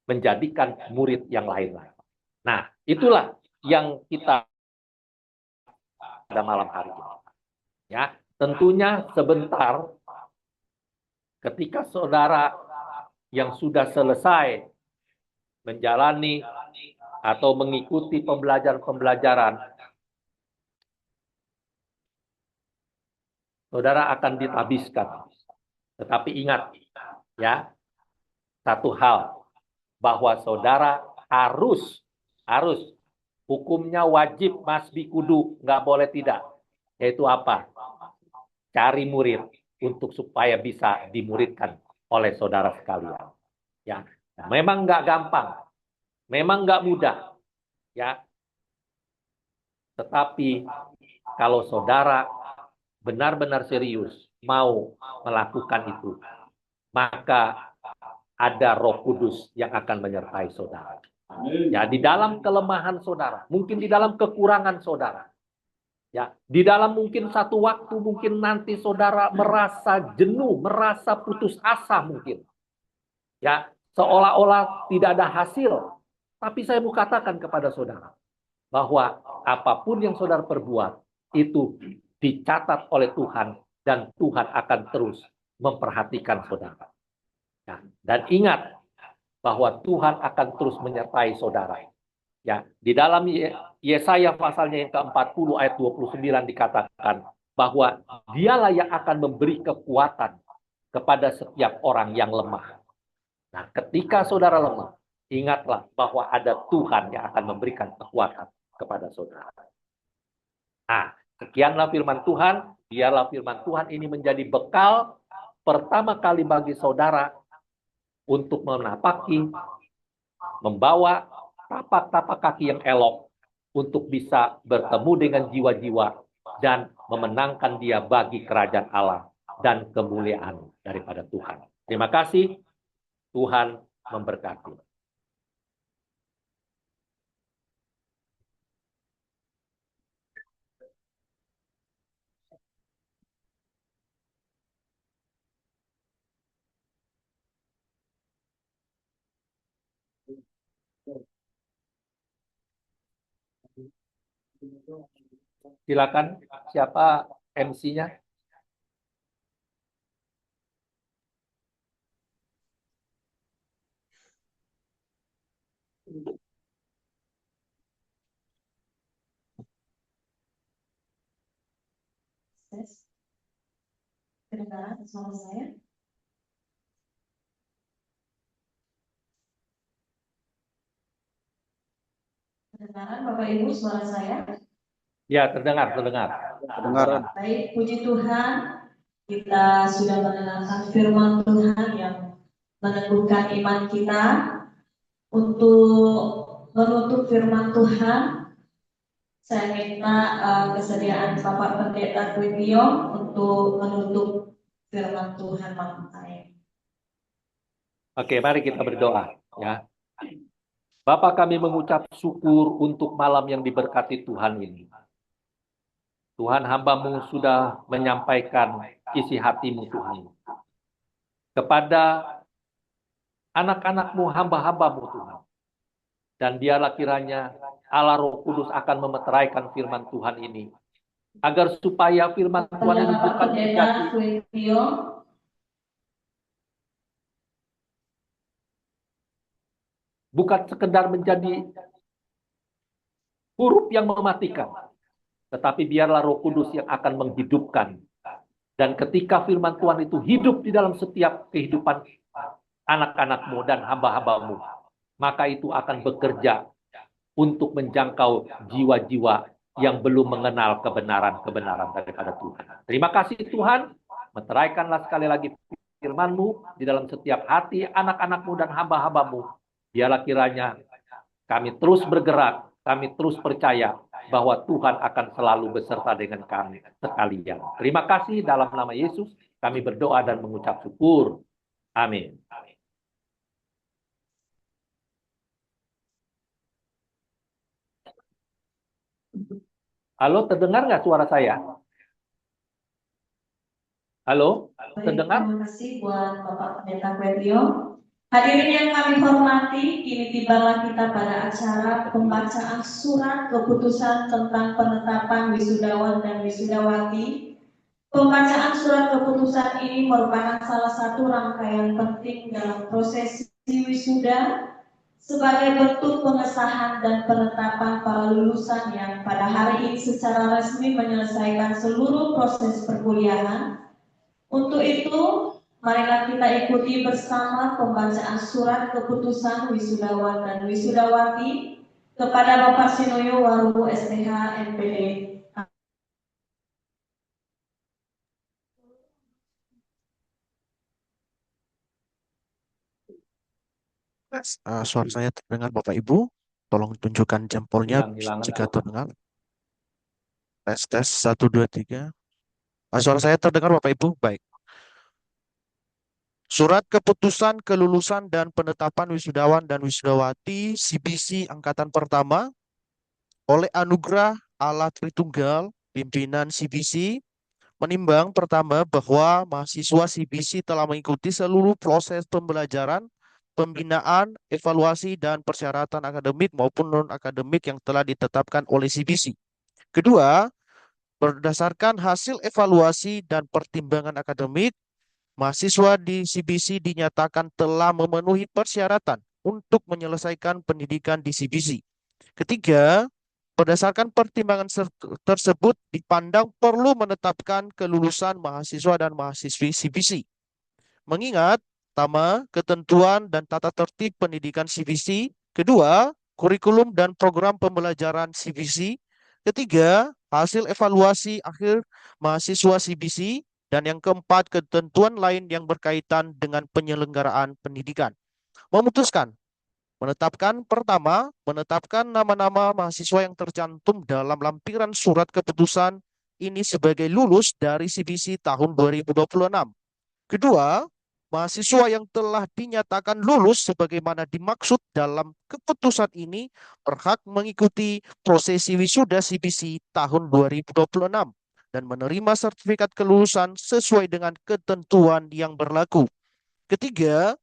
menjadikan murid yang lain-lain. Nah, itulah yang kita pada malam hari ini. Ya, tentunya sebentar ketika saudara yang sudah selesai menjalani atau mengikuti pembelajaran-pembelajaran, saudara akan ditabiskan. Tetapi ingat, ya, satu hal, bahwa saudara harus hukumnya wajib, masbi, kudu, nggak boleh tidak. Yaitu apa? Cari murid untuk supaya bisa dimuridkan oleh saudara sekalian. Ya, nah, memang nggak gampang, memang nggak mudah, ya. Tetapi kalau saudara benar-benar serius mau melakukan itu, maka ada Roh Kudus yang akan menyertai saudara. Ya, di dalam kelemahan saudara, mungkin di dalam kekurangan saudara, ya, di dalam mungkin satu waktu, mungkin nanti saudara merasa jenuh, merasa putus asa mungkin. Ya, seolah-olah tidak ada hasil. Tapi saya mau katakan kepada saudara, bahwa apapun yang saudara perbuat, itu dicatat oleh Tuhan, dan Tuhan akan terus memperhatikan saudara. Ya, dan ingat, bahwa Tuhan akan terus menyertai saudara. Ya, di dalam Yesaya pasalnya yang ke-40 ayat 29 dikatakan bahwa dialah yang akan memberi kekuatan kepada setiap orang yang lemah. Nah, ketika saudara lemah, ingatlah bahwa ada Tuhan yang akan memberikan kekuatan kepada saudara. Nah, sekianlah firman Tuhan. Biarlah firman Tuhan ini menjadi bekal pertama kali bagi saudara untuk menapaki, membawa tapak-tapak kaki yang elok untuk bisa bertemu dengan jiwa-jiwa dan memenangkan dia bagi kerajaan Allah dan kemuliaan daripada Tuhan. Terima kasih. Tuhan memberkati. Silakan, siapa MC-nya? Tes. Kedengaran suara saya? Kedengaran Bapak Ibu suara saya? Ya, terdengar. Kedengaran. Baik, puji Tuhan, kita sudah mendengarkan firman Tuhan yang meneguhkan iman kita. Untuk menutup firman Tuhan, saya minta kesediaan Bapak Pendeta Kwitio untuk menutup firman Tuhan malam hari. Oke, mari kita berdoa ya. Bapa, kami mengucap syukur untuk malam yang diberkati Tuhan ini. Tuhan, hamba-Mu sudah menyampaikan isi hati-Mu Tuhan. Kepada anak-anak-Mu, hamba-hamba-Mu Tuhan. Dan biarlah kiranya Allah Roh Kudus akan memeteraikan firman Tuhan ini. Agar supaya firman Tuhan ini bukan menjadi bukan sekedar menjadi huruf yang mematikan. Tetapi biarlah Roh Kudus yang akan menghidupkan. Dan ketika firman Tuhan itu hidup di dalam setiap kehidupan anak-anak-Mu dan hamba-hamba-Mu, maka itu akan bekerja untuk menjangkau jiwa-jiwa yang belum mengenal kebenaran-kebenaran daripada Tuhan. Terima kasih Tuhan, meteraikanlah sekali lagi firman-Mu di dalam setiap hati anak-anak-Mu dan hamba-hamba-Mu. Biarlah kiranya kami terus bergerak, kami terus percaya bahwa Tuhan akan selalu beserta dengan kami sekalian. Terima kasih dalam nama Yesus, kami berdoa dan mengucap syukur. Amin. Halo, terdengar nggak suara saya? Halo, terdengar? Terima kasih buat Bapak Pendeta Kwetio. Hadirin yang kami hormati, kini tibalah kita pada acara pembacaan surat keputusan tentang penetapan wisudawan dan wisudawati. Pembacaan surat keputusan ini merupakan salah satu rangkaian penting dalam prosesi wisuda sebagai bentuk pengesahan dan penetapan para lulusan yang pada hari ini secara resmi menyelesaikan seluruh proses perkuliahan. Untuk itu, marilah kita ikuti bersama pembacaan surat keputusan wisudawan dan wisudawati kepada Bapak Sinoyo Waru STH MPD. Suara saya terdengar Bapak Ibu. Tolong tunjukkan jempolnya jika terdengar. Tes 1 2 3. Suara saya terdengar Bapak Ibu? Baik. Surat keputusan kelulusan dan penetapan wisudawan dan wisudawati CBC Angkatan Pertama oleh anugerah Allah Tritunggal, pimpinan CBC, menimbang pertama bahwa mahasiswa CBC telah mengikuti seluruh proses pembelajaran, pembinaan, evaluasi, dan persyaratan akademik maupun non-akademik yang telah ditetapkan oleh CBC. Kedua, berdasarkan hasil evaluasi dan pertimbangan akademik, mahasiswa di CBC dinyatakan telah memenuhi persyaratan untuk menyelesaikan pendidikan di CBC. Ketiga, berdasarkan pertimbangan tersebut dipandang perlu menetapkan kelulusan mahasiswa dan mahasiswi CBC. Mengingat, pertama, ketentuan dan tata tertib pendidikan CBC. Kedua, kurikulum dan program pembelajaran CBC. Ketiga, hasil evaluasi akhir mahasiswa CBC. Dan yang keempat, ketentuan lain yang berkaitan dengan penyelenggaraan pendidikan. Memutuskan, menetapkan nama-nama mahasiswa yang tercantum dalam lampiran surat keputusan ini sebagai lulus dari CBC tahun 2026. Kedua, mahasiswa yang telah dinyatakan lulus sebagaimana dimaksud dalam keputusan ini berhak mengikuti prosesi wisuda CBC tahun 2026 dan menerima sertifikat kelulusan sesuai dengan ketentuan yang berlaku. Ketiga,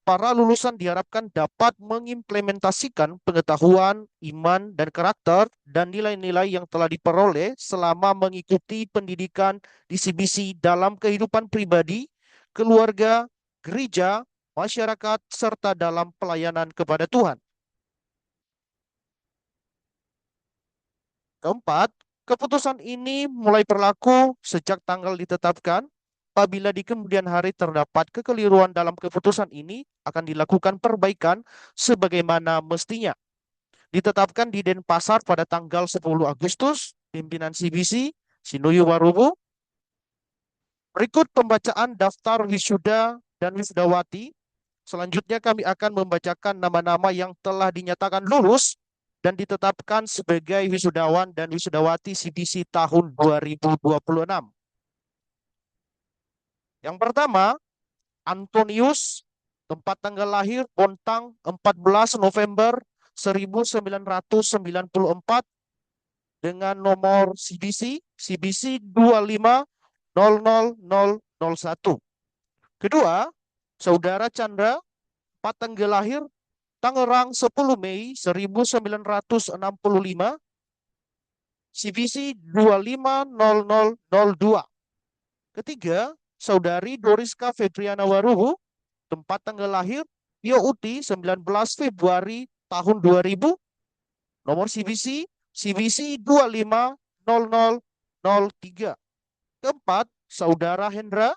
para lulusan diharapkan dapat mengimplementasikan pengetahuan, iman, dan karakter dan nilai-nilai yang telah diperoleh selama mengikuti pendidikan di CBC dalam kehidupan pribadi, keluarga, gereja, masyarakat, serta dalam pelayanan kepada Tuhan. Keempat, keputusan ini mulai berlaku sejak tanggal ditetapkan. Apabila di kemudian hari terdapat kekeliruan dalam keputusan ini, akan dilakukan perbaikan sebagaimana mestinya. ditetapkan di Denpasar pada tanggal 10 Agustus, pimpinan CBC, Sinuyu Warubu. Berikut pembacaan daftar wisuda dan wisudawati. Selanjutnya kami akan membacakan nama-nama yang telah dinyatakan lulus dan ditetapkan sebagai wisudawan dan wisudawati CBC tahun 2026. Yang pertama, Antonius, tempat tanggal lahir Bontang 14 November 1994 dengan nomor CBC 2500001. Kedua, Saudara Chandra, tempat tanggal lahir Tangerang 10 Mei 1965, CBC 250002. Ketiga, Saudari Doriska Febriana Waruhu, tempat tanggal lahir Uti 19 Februari tahun 2000, nomor CBC 250003. Keempat, Saudara Hendra,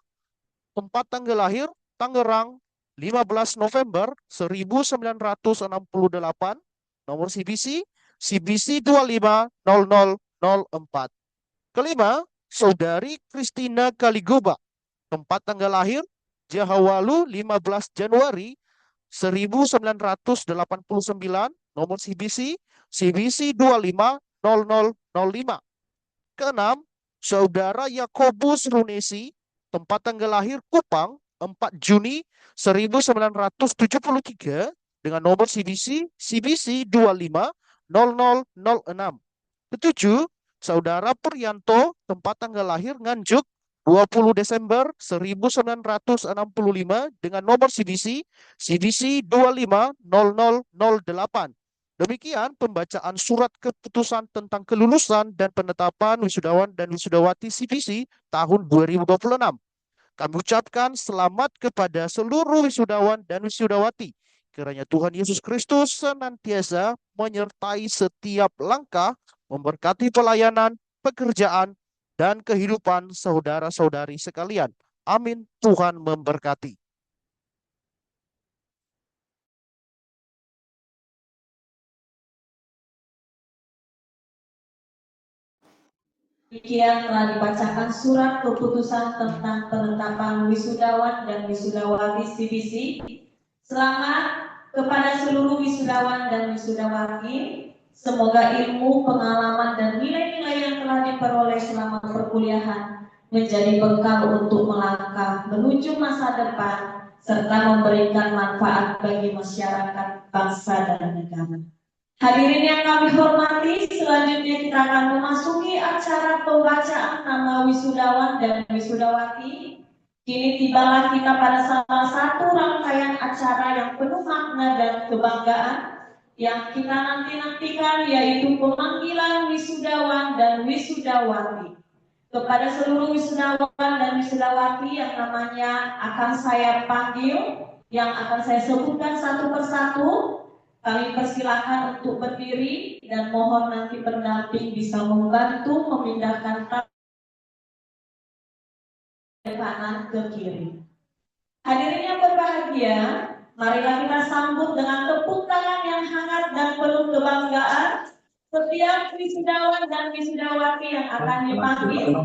tempat tanggal lahir Tangerang 15 November 1968, nomor CBC 250004. Kelima, Saudari Kristina Kaligoba, tempat tanggal lahir Jahawalu 15 Januari 1989, nomor CBC 250005. Keenam, Saudara Yakobus Runesi, tempat tanggal lahir Kupang 4 Juni 1973 dengan nomor CBC 250006. Ketujuh, Saudara Puryanto, tempat tanggal lahir Nganjuk 20 Desember 1965 dengan nomor CBC 250008. Demikian pembacaan surat keputusan tentang kelulusan dan penetapan wisudawan dan wisudawati CBC tahun 2026. Kami ucapkan selamat kepada seluruh wisudawan dan wisudawati. Kiranya Tuhan Yesus Kristus senantiasa menyertai setiap langkah, memberkati pelayanan, pekerjaan, dan kehidupan saudara-saudari sekalian. Amin. Tuhan memberkati. Demikian telah dibacakan surat keputusan tentang penetapan wisudawan dan wisudawati CBC. Selamat kepada seluruh wisudawan dan wisudawati. Semoga ilmu, pengalaman, dan nilai-nilai yang telah diperoleh selama perkuliahan menjadi bekal untuk melangkah menuju masa depan serta memberikan manfaat bagi masyarakat, bangsa, dan negara. Hadirin yang kami hormati, selanjutnya kita akan memasuki acara pembacaan nama wisudawan dan wisudawati. Kini tibalah kita pada salah satu rangkaian acara yang penuh makna dan kebanggaan yang kita nanti-nantikan, yaitu pemanggilan wisudawan dan wisudawati. Kepada seluruh wisudawan dan wisudawati yang namanya akan saya panggil, yang akan saya sebutkan satu persatu, kami persilakan untuk berdiri dan mohon nanti pendamping bisa membantu memindahkan dari kanan ke kiri. Hadirin yang berbahagia, marilah kita sambut dengan tepuk tangan yang hangat dan penuh kebanggaan setiap wisudawan dan wisudawati yang akan dipanggil.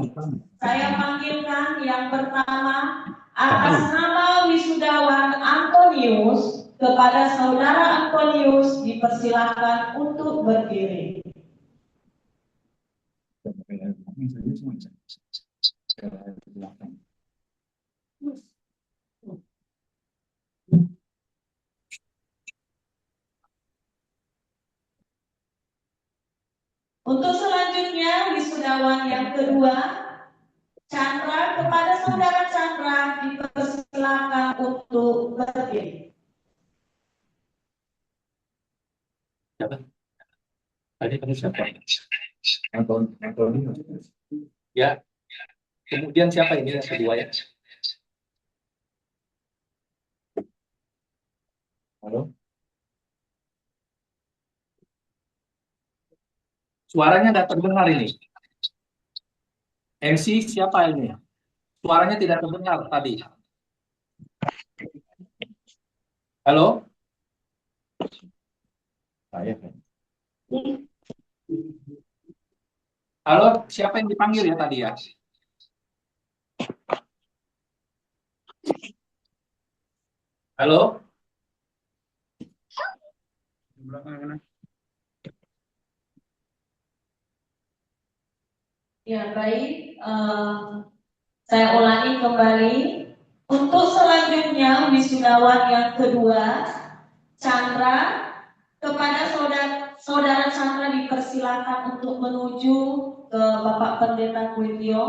Saya panggilkan yang pertama atas nama wisudawan Antonius. Kepada Saudara Antonius dipersilakan untuk berdiri. Untuk selanjutnya wisudawan yang kedua, Chandra, kepada Saudara Chandra dipersilakan untuk berdiri. Tadi kamu siapa? Antoni. Ya. Kemudian siapa ini yang kedua ya? Halo? Suaranya nggak terdengar ini. MC siapa ini? Suaranya tidak terdengar tadi. Halo? Saya kan. Halo, siapa yang dipanggil ya tadi ya? Halo? Ya, baik. Saya ulangi kembali. Untuk selanjutnya, wisudawan yang kedua, Chandra, kepada saudara Chandra dipersilakan untuk menuju ke Bapak Pendeta Kwitio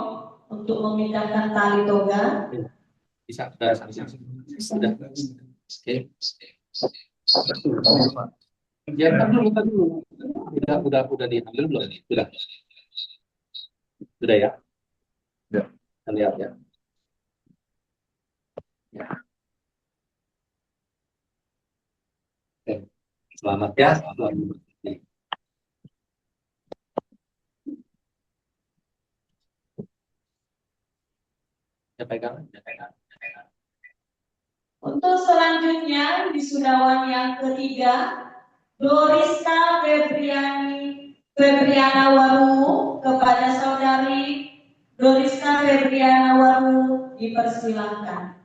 untuk memindahkan tali toga. Bisa, sudah. Oke. Ya, kan dulu. Udah diambil belum? Sudah ya? Sudah. Kita lihat ya. Ya. Oke. Selamat ya. Selamat. Ya, pegang. Untuk selanjutnya, wisudawan yang ketiga, Doriska Febriana Waru, kepada saudari Doriska Febriana Waru dipersilahkan.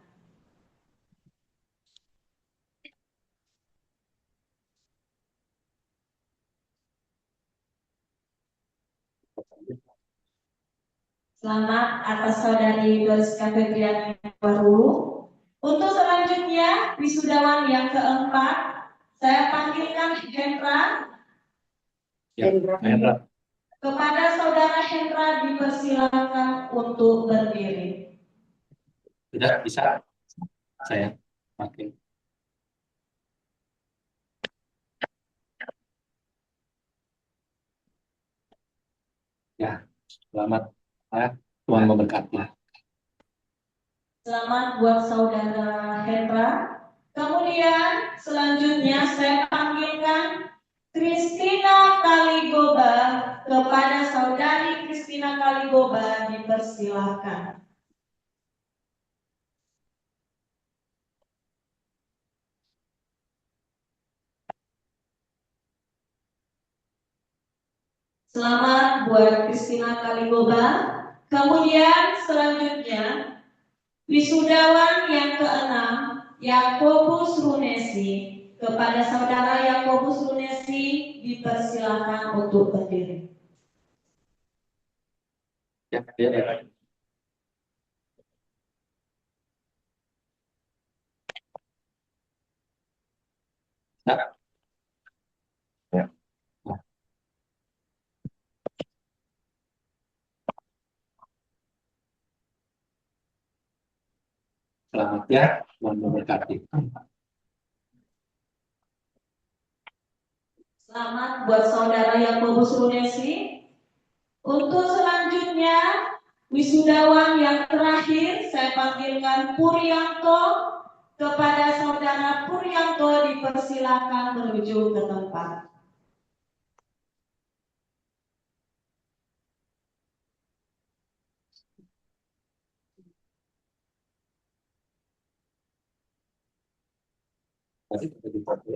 Selamat atas saudari Doriska Febriana Waru. Untuk selanjutnya, wisudawan yang keempat, saya panggilkan Hendra. Ya, Hendra. Kepada saudara Hendra dipersilakan untuk berdiri. Sudah bisa saya pakai. Ya, selamat ya, Tuhan memberkati. Selamat buat saudara Hendra. Kemudian selanjutnya saya panggilkan Kristina Kaligoba. Kepada saudari Kristina Kaligoba dipersilakan. Selamat buat Kristina Kaligoba. Kemudian selanjutnya wisudawan yang keenam, Yakobus Runesi. Kepada saudara Yakobus Runesi dipersilakan untuk berdiri. Ya. Nah. Ya. Selamat ya, Tuhan memberkati. Selamat buat saudara Yakobus Runesi. Untuk selanjutnya, wisudawan yang terakhir, saya panggilkan Puryanto. Kepada saudara Puryanto dipersilakan menuju ke tempat.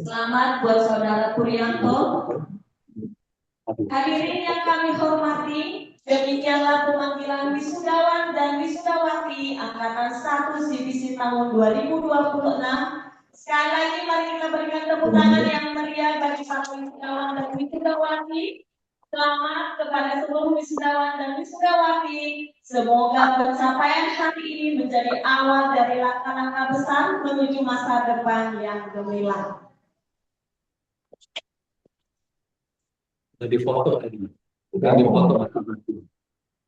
Selamat buat saudara Puryanto. Hadirin yang kami hormati, demikianlah pemanggilan wisudawan dan wisudawati Angkatan 1 CBC tahun 2026. Sekali lagi mari kita berikan tepuk tangan yang meriah bagi para wisudawan dan wisudawati. Selamat kepada seluruh wisudawan dan wisudawati. Semoga pencapaian hari ini menjadi awal dari langkah-langkah besar menuju masa depan yang gemilang. Di foto tadi. Di foto.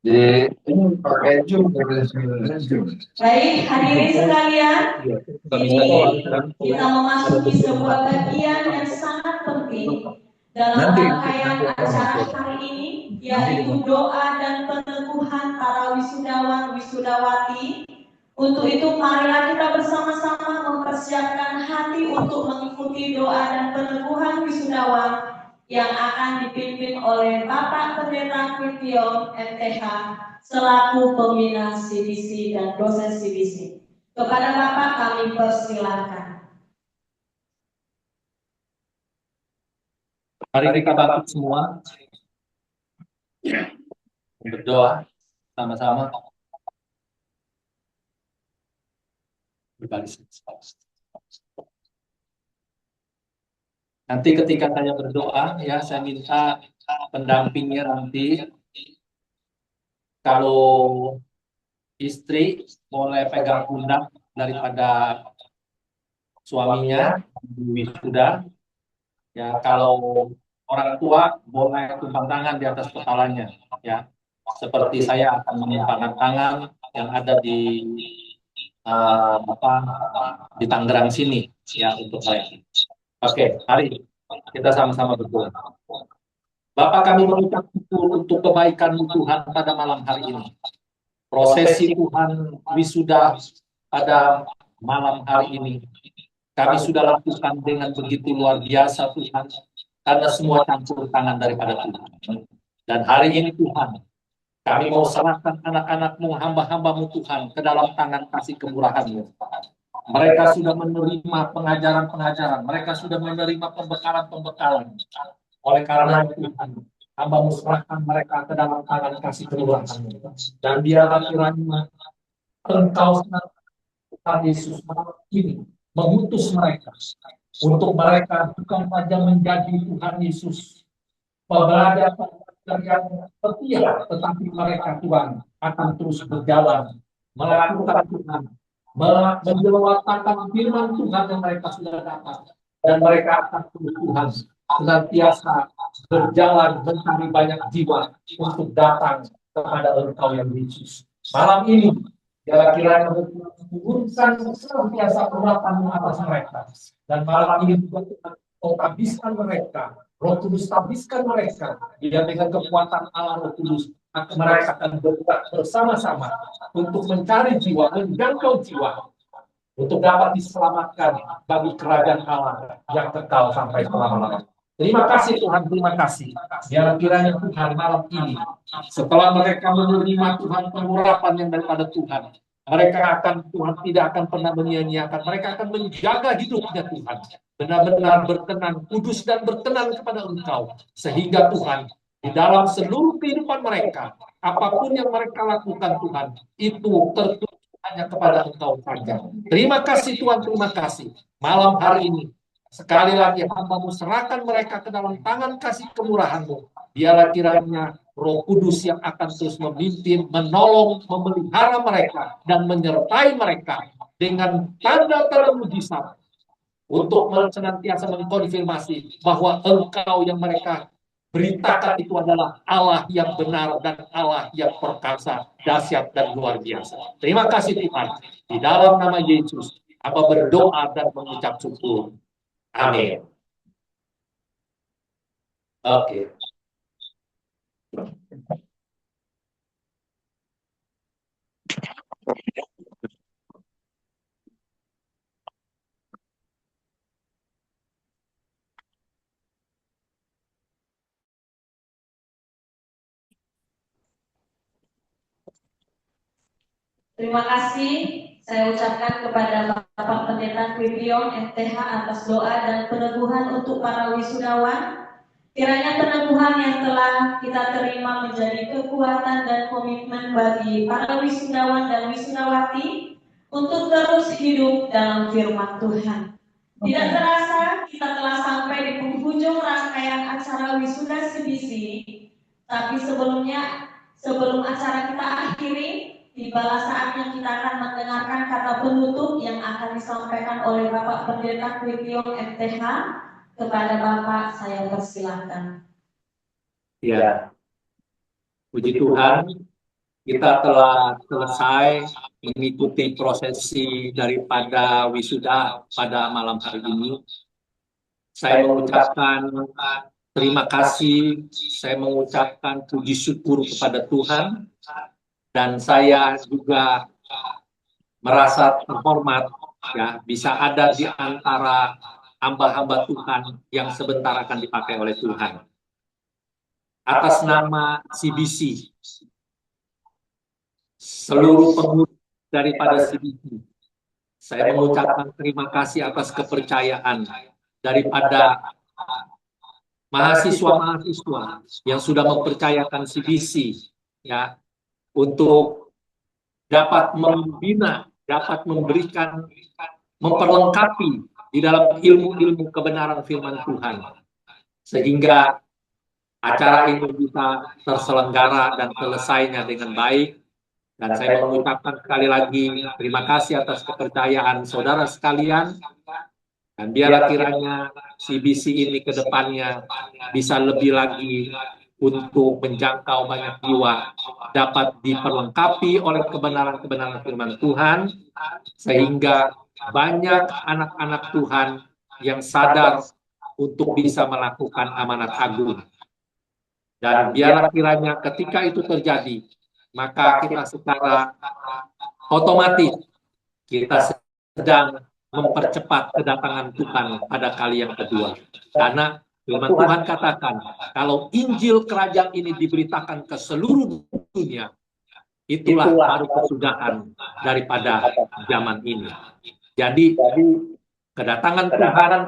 Jadi ini pakai Zoom. Baik, hadirin sekalian, ini kita memasuki sebuah bagian yang sangat penting dalam rangkaian acara hari ini, yaitu doa dan peneguhan para wisudawan wisudawati. Untuk itu, marilah kita bersama-sama mempersiapkan hati untuk mengikuti doa dan peneguhan wisudawan yang akan dipimpin oleh Bapak Pendeta Kwitio MTH selaku pembina CBC dan dosen CBC. Kepada Bapak kami persilakan. Mari kita bangkit semua berdoa sama-sama. Berbaris. Nanti ketika saya berdoa, ya saya minta pendampingnya nanti, kalau istri boleh pegang pundak daripada suaminya, wisuda. Ya, kalau orang tua boleh tumpang tangan di atas kepalanya, ya. Seperti saya akan menumpangkan tangan yang ada di di Tangerang sini, ya, untuk saya. Oke, mari kita sama-sama berdoa. Bapak, kami mengucap syukur untuk kebaikan Tuhan pada malam hari ini. Prosesi Tuhan wisuda pada malam hari ini kami sudah lakukan dengan begitu luar biasa, Tuhan, karena semua campur tangan daripada Tuhan. Dan hari ini, Tuhan, kami mau serahkan anak-anak-Mu, hamba-hamba-Mu, Tuhan, ke dalam tangan kasih kemurahan-Mu. Mereka sudah menerima pengajaran-pengajaran, mereka sudah menerima pembekalan-pembekalan. Oleh karena itu, Tuhan, hamba-Mu serahkan mereka ke dalam tangan kasih kemurahan-Mu. Dan biarlah kiranya Engkau, Tuhan Yesus, malam ini mengutus mereka untuk mereka bukan saja menjadi Tuhan Yesus pembelajar yang setia, tetapi mereka, Tuhan, akan terus berjalan melakukan Tuhan, menjelawatakan firman Tuhan yang mereka sudah dapat, dan mereka akan terus, Tuhan, senantiasa berjalan mencari banyak jiwa untuk datang kepada Engkau yang Yesus. Malam ini kira-kira mengurusan senantiasa urapan-Mu atas mereka. Dan malam ini juga Kau habiskan mereka, Roh Kudus habiskan mereka, dia dengan kekuatan Allah Roh Kudus, mereka akan bergerak bersama-sama untuk mencari jiwa, menjangkau jiwa, untuk dapat diselamatkan bagi kerajaan Allah yang kekal sampai selama-lamanya. Terima kasih Tuhan, terima kasih. Biar kiranya Tuhan malam ini, setelah mereka menerima Tuhan pengurapan yang daripada Tuhan, mereka akan, Tuhan tidak akan pernah menyia-nyiakan, mereka akan menjaga hidupnya Tuhan, benar-benar berkenan, kudus dan berkenan kepada Engkau, sehingga Tuhan, di dalam seluruh kehidupan mereka, apapun yang mereka lakukan Tuhan, itu tertuju hanya kepada Engkau saja. Terima kasih Tuhan, terima kasih. Malam hari ini, sekali lagi hamba-Mu serahkan mereka ke dalam tangan kasih kemurahan-Mu. Biarlah kiranya Roh Kudus yang akan terus memimpin, menolong, memelihara mereka, dan menyertai mereka dengan tanda-tanda mujizat untuk senantiasa mengkonfirmasi bahwa Engkau yang mereka beritakan itu adalah Allah yang benar dan Allah yang perkasa, dahsyat dan luar biasa. Terima kasih Tuhan. Di dalam nama Yesus, hamba berdoa dan mengucap syukur. Amin. Oke. Terima kasih saya ucapkan kepada Bapak Pendeta Kwipiong MTH atas doa dan peneguhan untuk para wisudawan. Kiranya peneguhan yang telah kita terima menjadi kekuatan dan komitmen bagi para wisudawan dan wisudawati untuk terus hidup dalam firman Tuhan. Tidak terasa kita telah sampai di penghujung rangkaian acara wisuda CBC, tapi sebelum acara kita akhiri, tibalah saatnya kita akan mendengarkan kata penutup yang akan disampaikan oleh Bapak Pendeta Kwipiong MTH. Kepada Bapak, saya persilakan. Ya, puji Tuhan, kita telah selesai mengikuti prosesi daripada wisuda pada malam hari ini. Saya mengucapkan terima kasih, saya mengucapkan puji syukur kepada Tuhan, dan saya juga merasa terhormat ya bisa ada di antara hamba-hamba Tuhan yang sebentar akan dipakai oleh Tuhan. Atas nama CBC, seluruh pengurus daripada CBC, saya mengucapkan terima kasih atas kepercayaan daripada mahasiswa-mahasiswa yang sudah mempercayakan CBC ya untuk dapat membina, dapat memberikan, memperlengkapi di dalam ilmu-ilmu kebenaran firman Tuhan, sehingga acara ini bisa terselenggara dan selesainya dengan baik. Dan saya mengucapkan sekali lagi terima kasih atas kepercayaan saudara sekalian. Dan biarlah kiranya CBC ini ke depannya bisa lebih lagi untuk menjangkau banyak jiwa, dapat diperlengkapi oleh kebenaran-kebenaran firman Tuhan, sehingga banyak anak-anak Tuhan yang sadar untuk bisa melakukan amanat agung. Dan biarlah kiranya ketika itu terjadi, maka kita secara otomatis kita sedang mempercepat kedatangan Tuhan pada kali yang kedua. Karena firman Tuhan katakan, kalau Injil kerajaan ini diberitakan ke seluruh dunia, itulah baru kesudahan daripada zaman ini. Jadi kedatangan Tuhan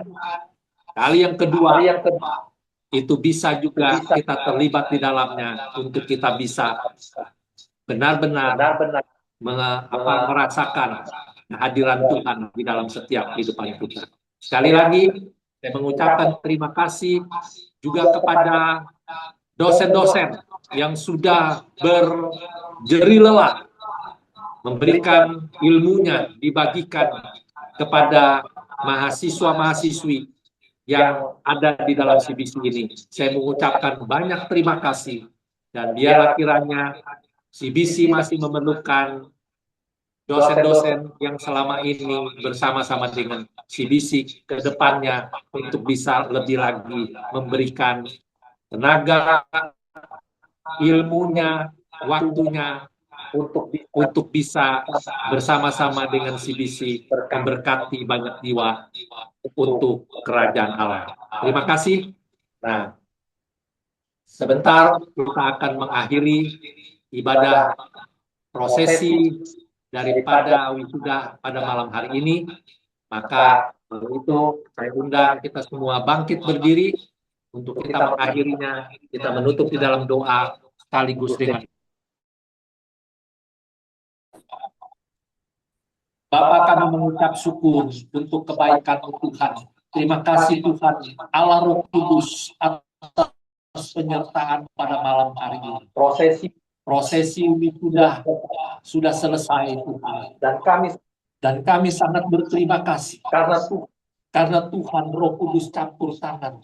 kali yang kedua itu bisa juga kita terlibat di dalamnya untuk kita bisa benar-benar merasakan kehadiran Tuhan di dalam setiap kehidupan kita. Sekali lagi, saya mengucapkan terima kasih juga kepada dosen-dosen yang sudah berjeri-lelah memberikan ilmunya, dibagikan kepada mahasiswa-mahasiswi yang ada di dalam CBC ini. Saya mengucapkan banyak terima kasih, dan biarlah kiranya CBC masih memerlukan dosen-dosen yang selama ini bersama-sama dengan CBC ke depannya untuk bisa lebih lagi memberikan tenaga, ilmunya, waktunya untuk bisa bersama-sama dengan CBC memberkati banyak jiwa untuk kerajaan Allah. Terima kasih. Nah, sebentar kita akan mengakhiri ibadah prosesi daripada wisuda pada malam hari ini. Maka itu saya undang kita semua bangkit berdiri untuk kita mengakhirinya. Kita menutup di dalam doa sekaligus dengan Bapa, kami mengucap syukur untuk kebaikan Tuhan. Terima kasih Tuhan Allah Roh Kudus atas penyertaan pada malam hari ini. Prosesi ini sudah selesai Tuhan. Dan kami sangat berterima kasih karena Tuhan Roh Kudus campur tangan,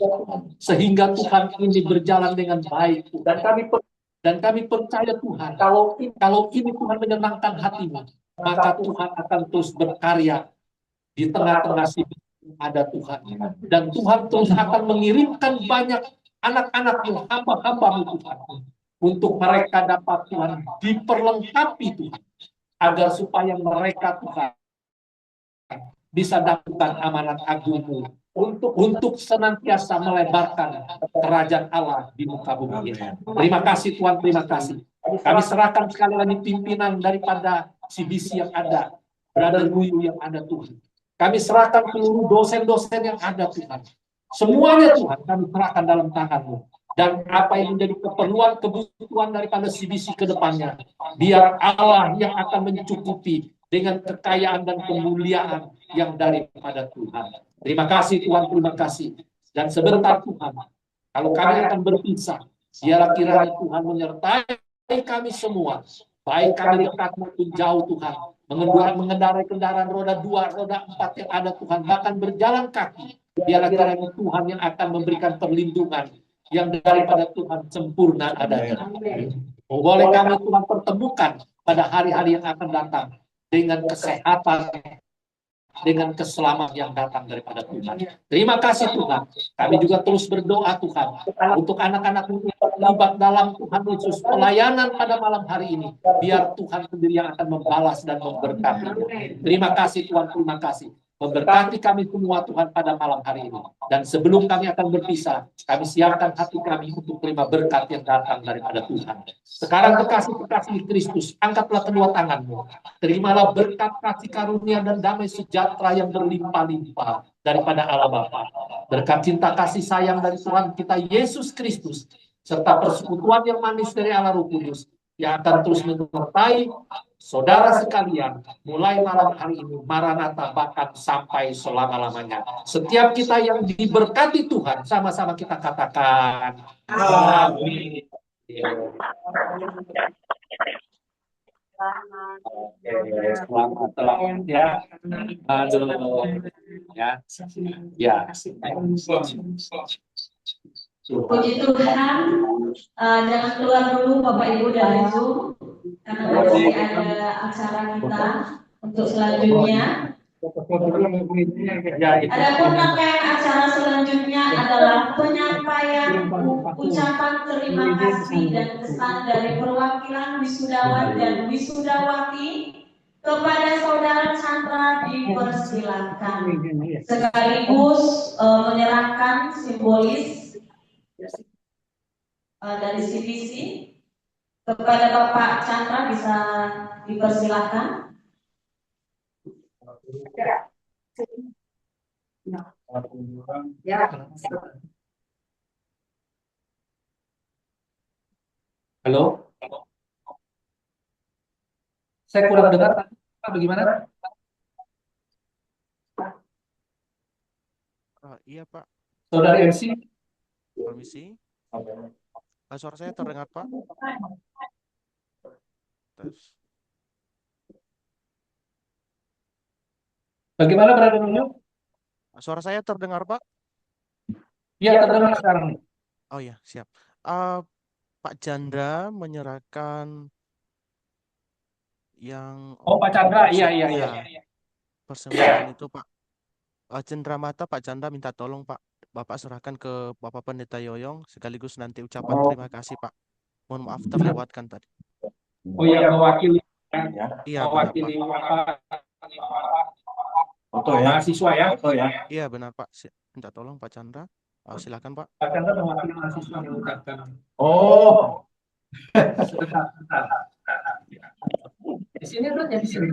sehingga Tuhan ini berjalan dengan baik. Dan kami percaya Tuhan, kalau ini Tuhan menyenangkan hatimu, maka Tuhan akan terus berkarya di tengah-tengah sini ada Tuhan. Dan Tuhan terus akan mengirimkan banyak anak-anakmu, hamba-hambamu Tuhan, untuk mereka dapat Tuhan diperlengkapi Tuhan, agar supaya mereka Tuhan bisa dapat amanat agungmu untuk senantiasa melebarkan kerajaan Allah di muka bumi ini. Terima kasih Tuhan, terima kasih. Kami serahkan sekali lagi pimpinan daripada CBC yang ada, Brother Guyu yang ada Tuhan. Kami serahkan seluruh dosen-dosen yang ada Tuhan. Semuanya Tuhan kami serahkan dalam tangan-Mu. Dan apa yang menjadi keperluan, kebutuhan daripada CBC ke depannya, biar Allah yang akan mencukupi dengan kekayaan dan kemuliaan yang daripada Tuhan. Terima kasih Tuhan, terima kasih. Dan sebentar Tuhan, kalau kami akan berpisah, biarlah kiranya Tuhan menyertai kami semua, baik kami dekat maupun jauh Tuhan, mengendarai kendaraan roda 2, roda 4 yang ada Tuhan, bahkan berjalan kaki, biarlah kiranya Tuhan yang akan memberikan perlindungan yang daripada Tuhan sempurna adanya. Boleh kami Tuhan pertemukan pada hari-hari yang akan datang dengan kesehatan, dengan keselamatan yang datang daripada Tuhan. Terima kasih Tuhan. Kami juga terus berdoa Tuhan untuk anak-anak yang terlibat dalam Tuhan Yesus pelayanan pada malam hari ini. Biar Tuhan sendiri yang akan membalas dan memberkati. Terima kasih Tuhan, terima kasih. Memberkati kami semua Tuhan pada malam hari ini. Dan sebelum kami akan berpisah, kami siapkan hati kami untuk terima berkat yang datang daripada Tuhan. Sekarang kekasih-kekasih Kristus, angkatlah kedua tanganmu. Terimalah berkat kasih karunia dan damai sejahtera yang berlimpah-limpah daripada Allah Bapa, berkat cinta kasih sayang dari Tuhan kita Yesus Kristus, serta persekutuan yang manis dari Allah Roh Kudus yang akan terus menyertai saudara sekalian mulai malam hari ini, Maranatha, bahkan sampai selama-lamanya. Setiap kita yang diberkati Tuhan, sama-sama kita katakan amin. Selamat ya. Aduh, ya, ya. Puji Tuhan, jangan keluar dulu Bapak Ibu dari Zoom, karena masih ada acara kita untuk selanjutnya. Adapun rangkaian acara selanjutnya adalah penyampaian ucapan terima kasih dan kesan dari perwakilan wisudawan dan wisudawati kepada saudara Chandra dipersilakan, sekaligus menyerahkan simbolis dari CBC kepada Bapak Chandra, bisa dipersilakan. Halo, saya kurang dengar. Bagaimana? Iya Pak, Saudara MC? permisi. Suara saya terdengar Pak? Tes. Bagaimana berada dulu? Suara saya terdengar Pak? Iya, terdengar sekarang. Oh ya, siap. Pak Chandra menyerahkan yang Oh, Pak Chandra, iya. persembahan itu Pak. Cenderamata Pak Chandra minta tolong Pak, Bapak serahkan ke Bapak Pendeta Yoyong, sekaligus nanti ucapan terima kasih Pak. Mohon maaf terlewatkan tadi. Oh iya, mewakili. Iya benar Mewakili Pak. Foto ya, mahasiswa ya. Foto ya. Iya benar Pak. Minta tolong Pak Chandra. Silakan Pak. Pak Chandra mewakili mahasiswa mengucapkan. Oh. Sebentar. Di sini kan ya, di sini.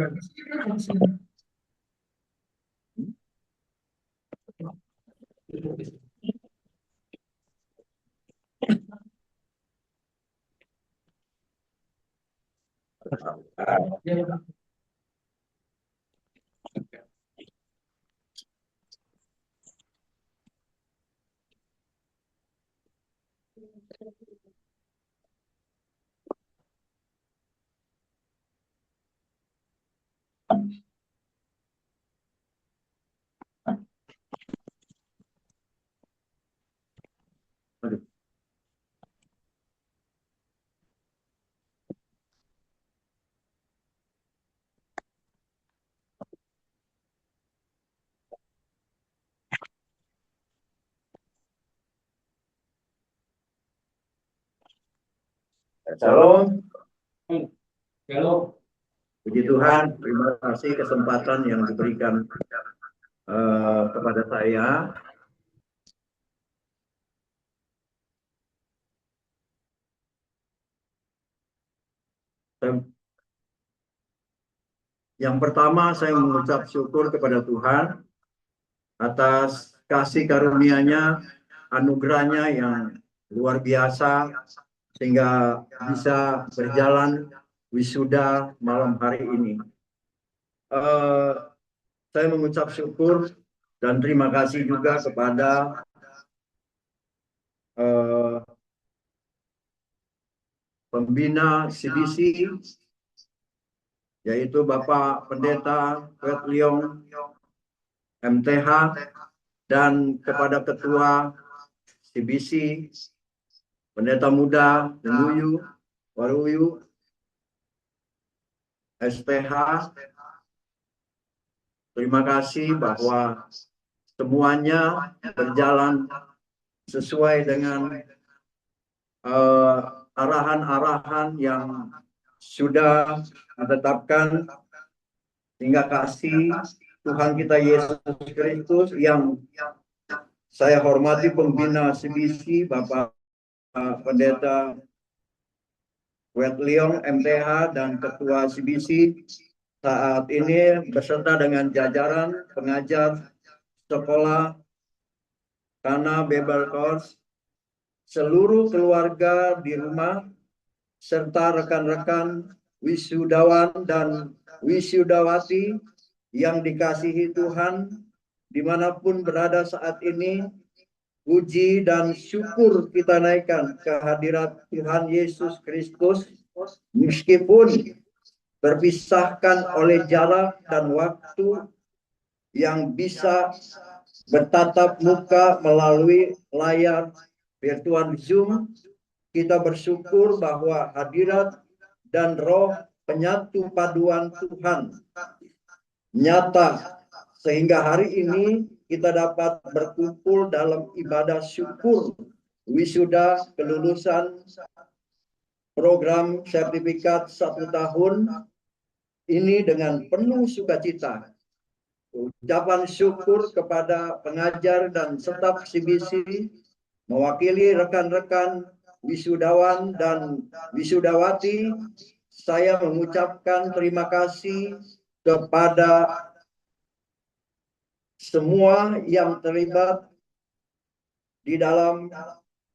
Shalom. Halo. Puji Tuhan, terima kasih kesempatan yang diberikan kepada saya. Yang pertama, saya mengucap syukur kepada Tuhan atas kasih karunia-Nya, anugerahnya yang luar biasa, sehingga bisa berjalan wisuda malam hari ini. Saya mengucap syukur dan terima kasih juga kepada pembina CBC, yaitu Bapak Pendeta Wet Leong MTH, dan kepada Ketua CBC Pendeta Muda Nuyu Waruyu STH. Terima kasih bahwa semuanya berjalan sesuai dengan arahan-arahan yang sudah ditetapkan, sehingga kasih Tuhan kita Yesus Kristus yang saya hormati pembina CBC Bapak Pendeta Wet Leong MTH dan Ketua CBC saat ini beserta dengan jajaran pengajar sekolah Kana Bible Course, seluruh keluarga di rumah, serta rekan-rekan wisudawan dan wisudawati yang dikasihi Tuhan, dimanapun berada saat ini. Puji dan syukur kita naikkan ke hadirat Tuhan Yesus Kristus, meskipun berpisahkan oleh jarak dan waktu, yang bisa bertatap muka melalui layar virtual Zoom. Kita bersyukur bahwa hadirat dan roh penyatu paduan Tuhan nyata, sehingga hari ini kita dapat berkumpul dalam ibadah syukur wisuda kelulusan program sertifikat 1 tahun ini dengan penuh sukacita. Ucapan syukur kepada pengajar dan staf CBC, mewakili rekan-rekan wisudawan dan wisudawati, saya mengucapkan terima kasih kepada semua yang terlibat di dalam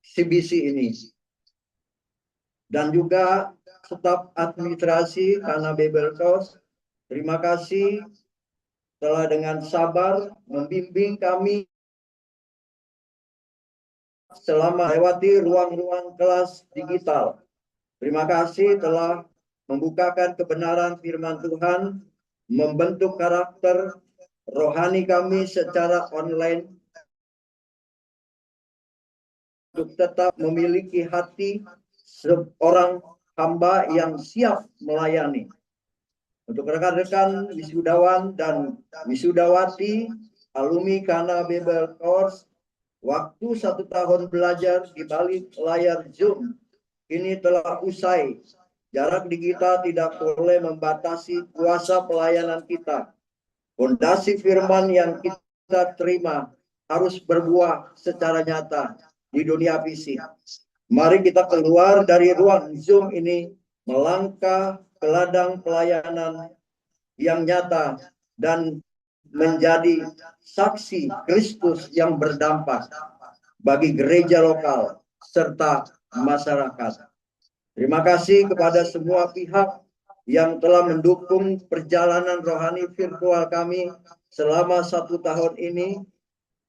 CBC ini, dan juga staf administrasi Kana Bible Course. Terima kasih telah dengan sabar membimbing kami selama melewati ruang-ruang kelas digital. Terima kasih telah membukakan kebenaran firman Tuhan, membentuk karakter rohani kami secara online, untuk tetap memiliki hati seorang hamba yang siap melayani. Untuk rekan-rekan wisudawan dan wisudawati, alumni Kana Bible Course, waktu 1 tahun belajar di balik layar Zoom ini telah usai. Jarak digital tidak boleh membatasi kuasa pelayanan kita. Fondasi firman yang kita terima harus berbuah secara nyata di dunia fisik. Mari kita keluar dari ruang Zoom ini, melangkah ke ladang pelayanan yang nyata dan menjadi saksi Kristus yang berdampak bagi gereja lokal serta masyarakat. Terima kasih kepada semua pihak yang telah mendukung perjalanan rohani virtual kami selama 1 tahun ini.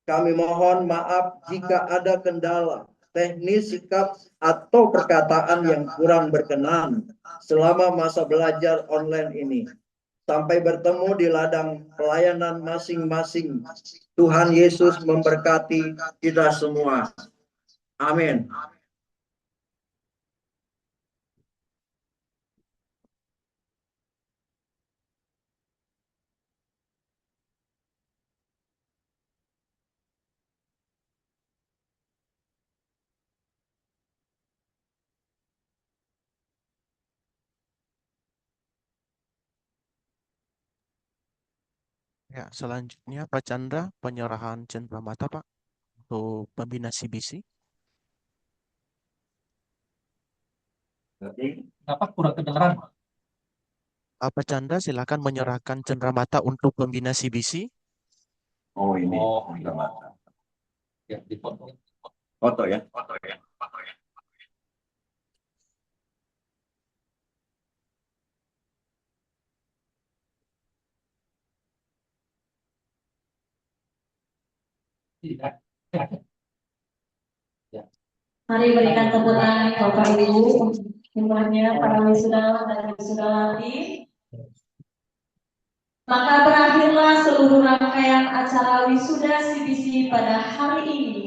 Kami mohon maaf jika ada kendala teknis, sikap, atau perkataan yang kurang berkenan selama masa belajar online ini. Sampai bertemu di ladang pelayanan masing-masing. Tuhan Yesus memberkati kita semua. Amin. Ya, selanjutnya Pak Chandra, penyerahan cenderamata Pak untuk pembina CBC. Kenapa kurang kedengaran? Pak Chandra, silakan menyerahkan cenderamata untuk pembina CBC. Oh ini. Oh, ya, dipotong. Foto ya. Tidak. Mari berikan tepuk tangan Bapak Ibu semuanya, para wisudawan dan wisudawati. Maka berakhirlah seluruh rangkaian acara wisuda CBC pada hari ini.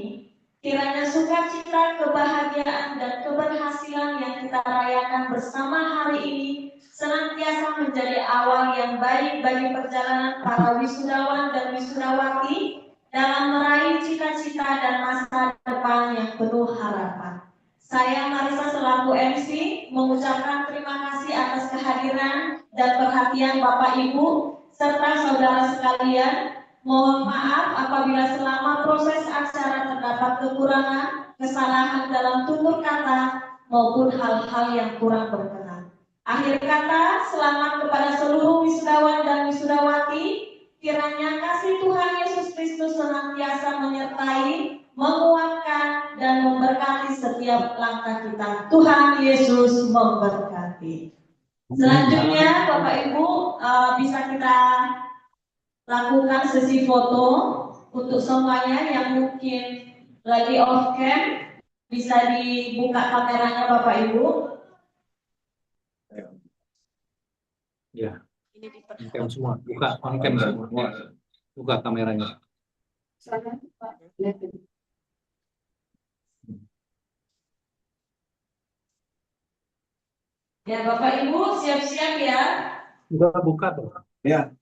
Kiranya sukacita, kebahagiaan, dan keberhasilan yang kita rayakan bersama hari ini senantiasa menjadi awal yang baik bagi perjalanan para wisudawan dan wisudawati dalam meraih cita-cita dan masa depan yang penuh harapan. Saya Marisa selaku MC mengucapkan terima kasih atas kehadiran dan perhatian Bapak Ibu serta saudara sekalian. Mohon maaf apabila selama proses acara terdapat kekurangan, kesalahan dalam tutur kata maupun hal-hal yang kurang berkenan. Akhir kata, selamat kepada seluruh wisudawan dan wisudawati. kiranya kasih Tuhan Yesus Kristus senantiasa menyertai, menguatkan, dan memberkati setiap langkah kita. Tuhan Yesus memberkati. Selanjutnya, Bapak Ibu, bisa kita lakukan sesi foto untuk semuanya yang mungkin lagi off cam, bisa dibuka kameranya Bapak Ibu. Ya, on semua, buka on cam semua, buka kameranya. Ya Bapak Ibu siap-siap ya. Udah buka tuh. Ya.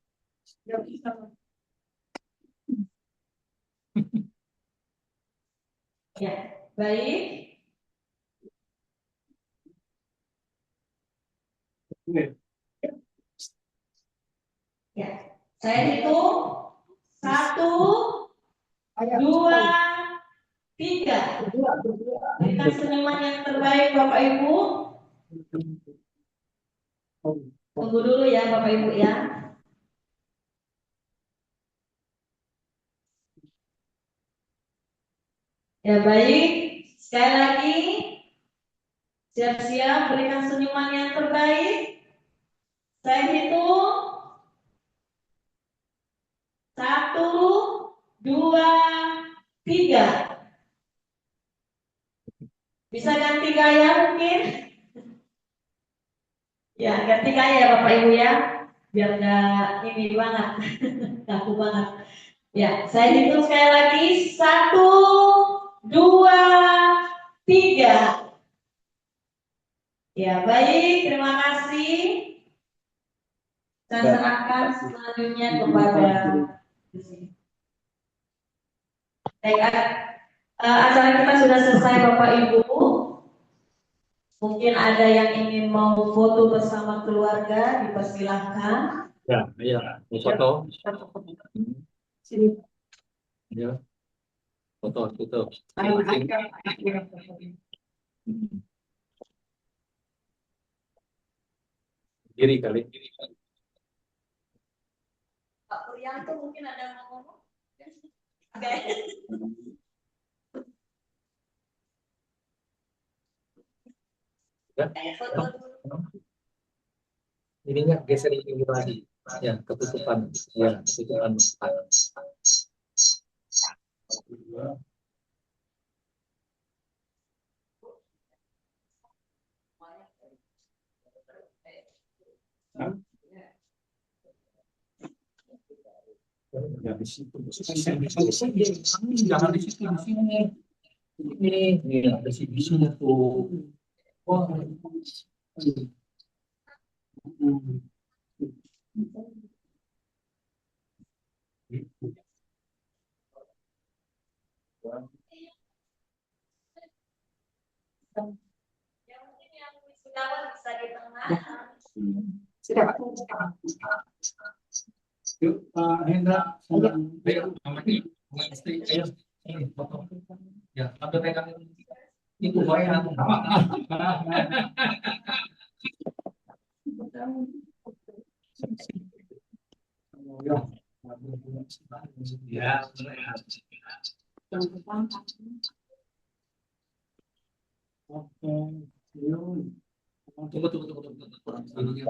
Ya, baik. Ya, saya hitung 1, 2, 3. Berikan senyuman yang terbaik Bapak Ibu. Tunggu dulu ya Bapak Ibu ya. Ya baik, sekali lagi siap-siap berikan senyuman yang terbaik. Saya hitung 1, 2, 3. Bisa ganti gaya mungkin? Ya ganti gaya Bapak Ibu ya, biar nggak ini banget, kaku banget. Ya, saya hitung sekali lagi 1, 2, 3. Ya baik, terima kasih. Saya serahkan selanjutnya kepada acara kita sudah selesai Bapak Ibu. Mungkin ada yang ingin mau foto bersama keluarga, dipersilahkan. Ya, iya, mau foto. Sini. Ya, foto. Diri kali. Pak Puryanto mungkin ada yang mau ngomong? Oke. Ya. Ininya geser ini lagi. Ya, ketutupan. Ya, ketutupan. Ya, di situ. Jangan di situ, di sini. Ini ada di sini tuh. Wah. Bisa di tengah. Sudah, Pak. Yuk, Pak Hendra. Ayo, ya, ambil pegang itu bayar. Ya, tunggu.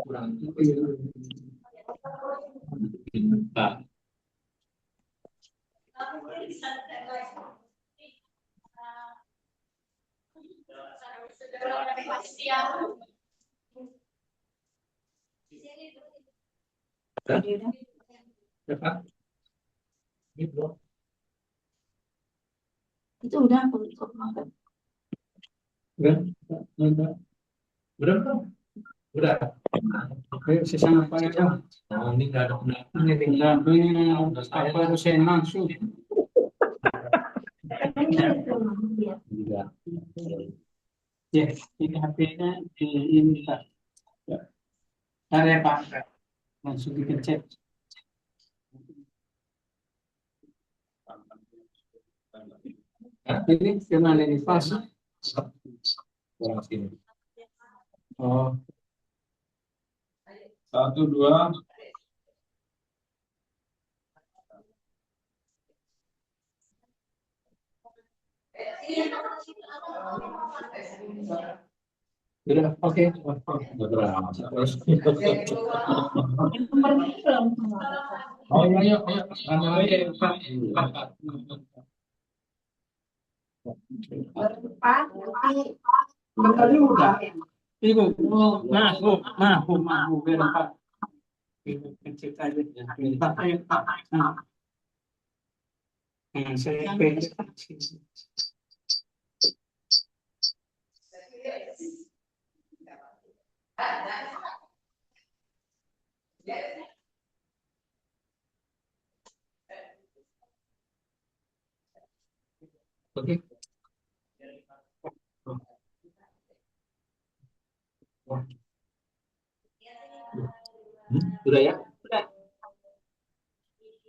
Kurang. Nah. Itu udah aku ikut makan. Udah. Oke, sisa apa ya? Oh, ini nggak ada pendaftarnya nih. Apa harus saya langsung? Ya, ini HP-nya ini Pak. Ntar ya Pak, langsung dikencet. Ini gimana ini pas? Oh. 1, 2. Sudah, oke. Oh iya, iya, iya. Mana lagi, Pak? Bentar juga. Ibu, maaf, biar Pak. Kecil aja. Pak, ayo, Pak. Saya pengen. Oke. Sudah ya?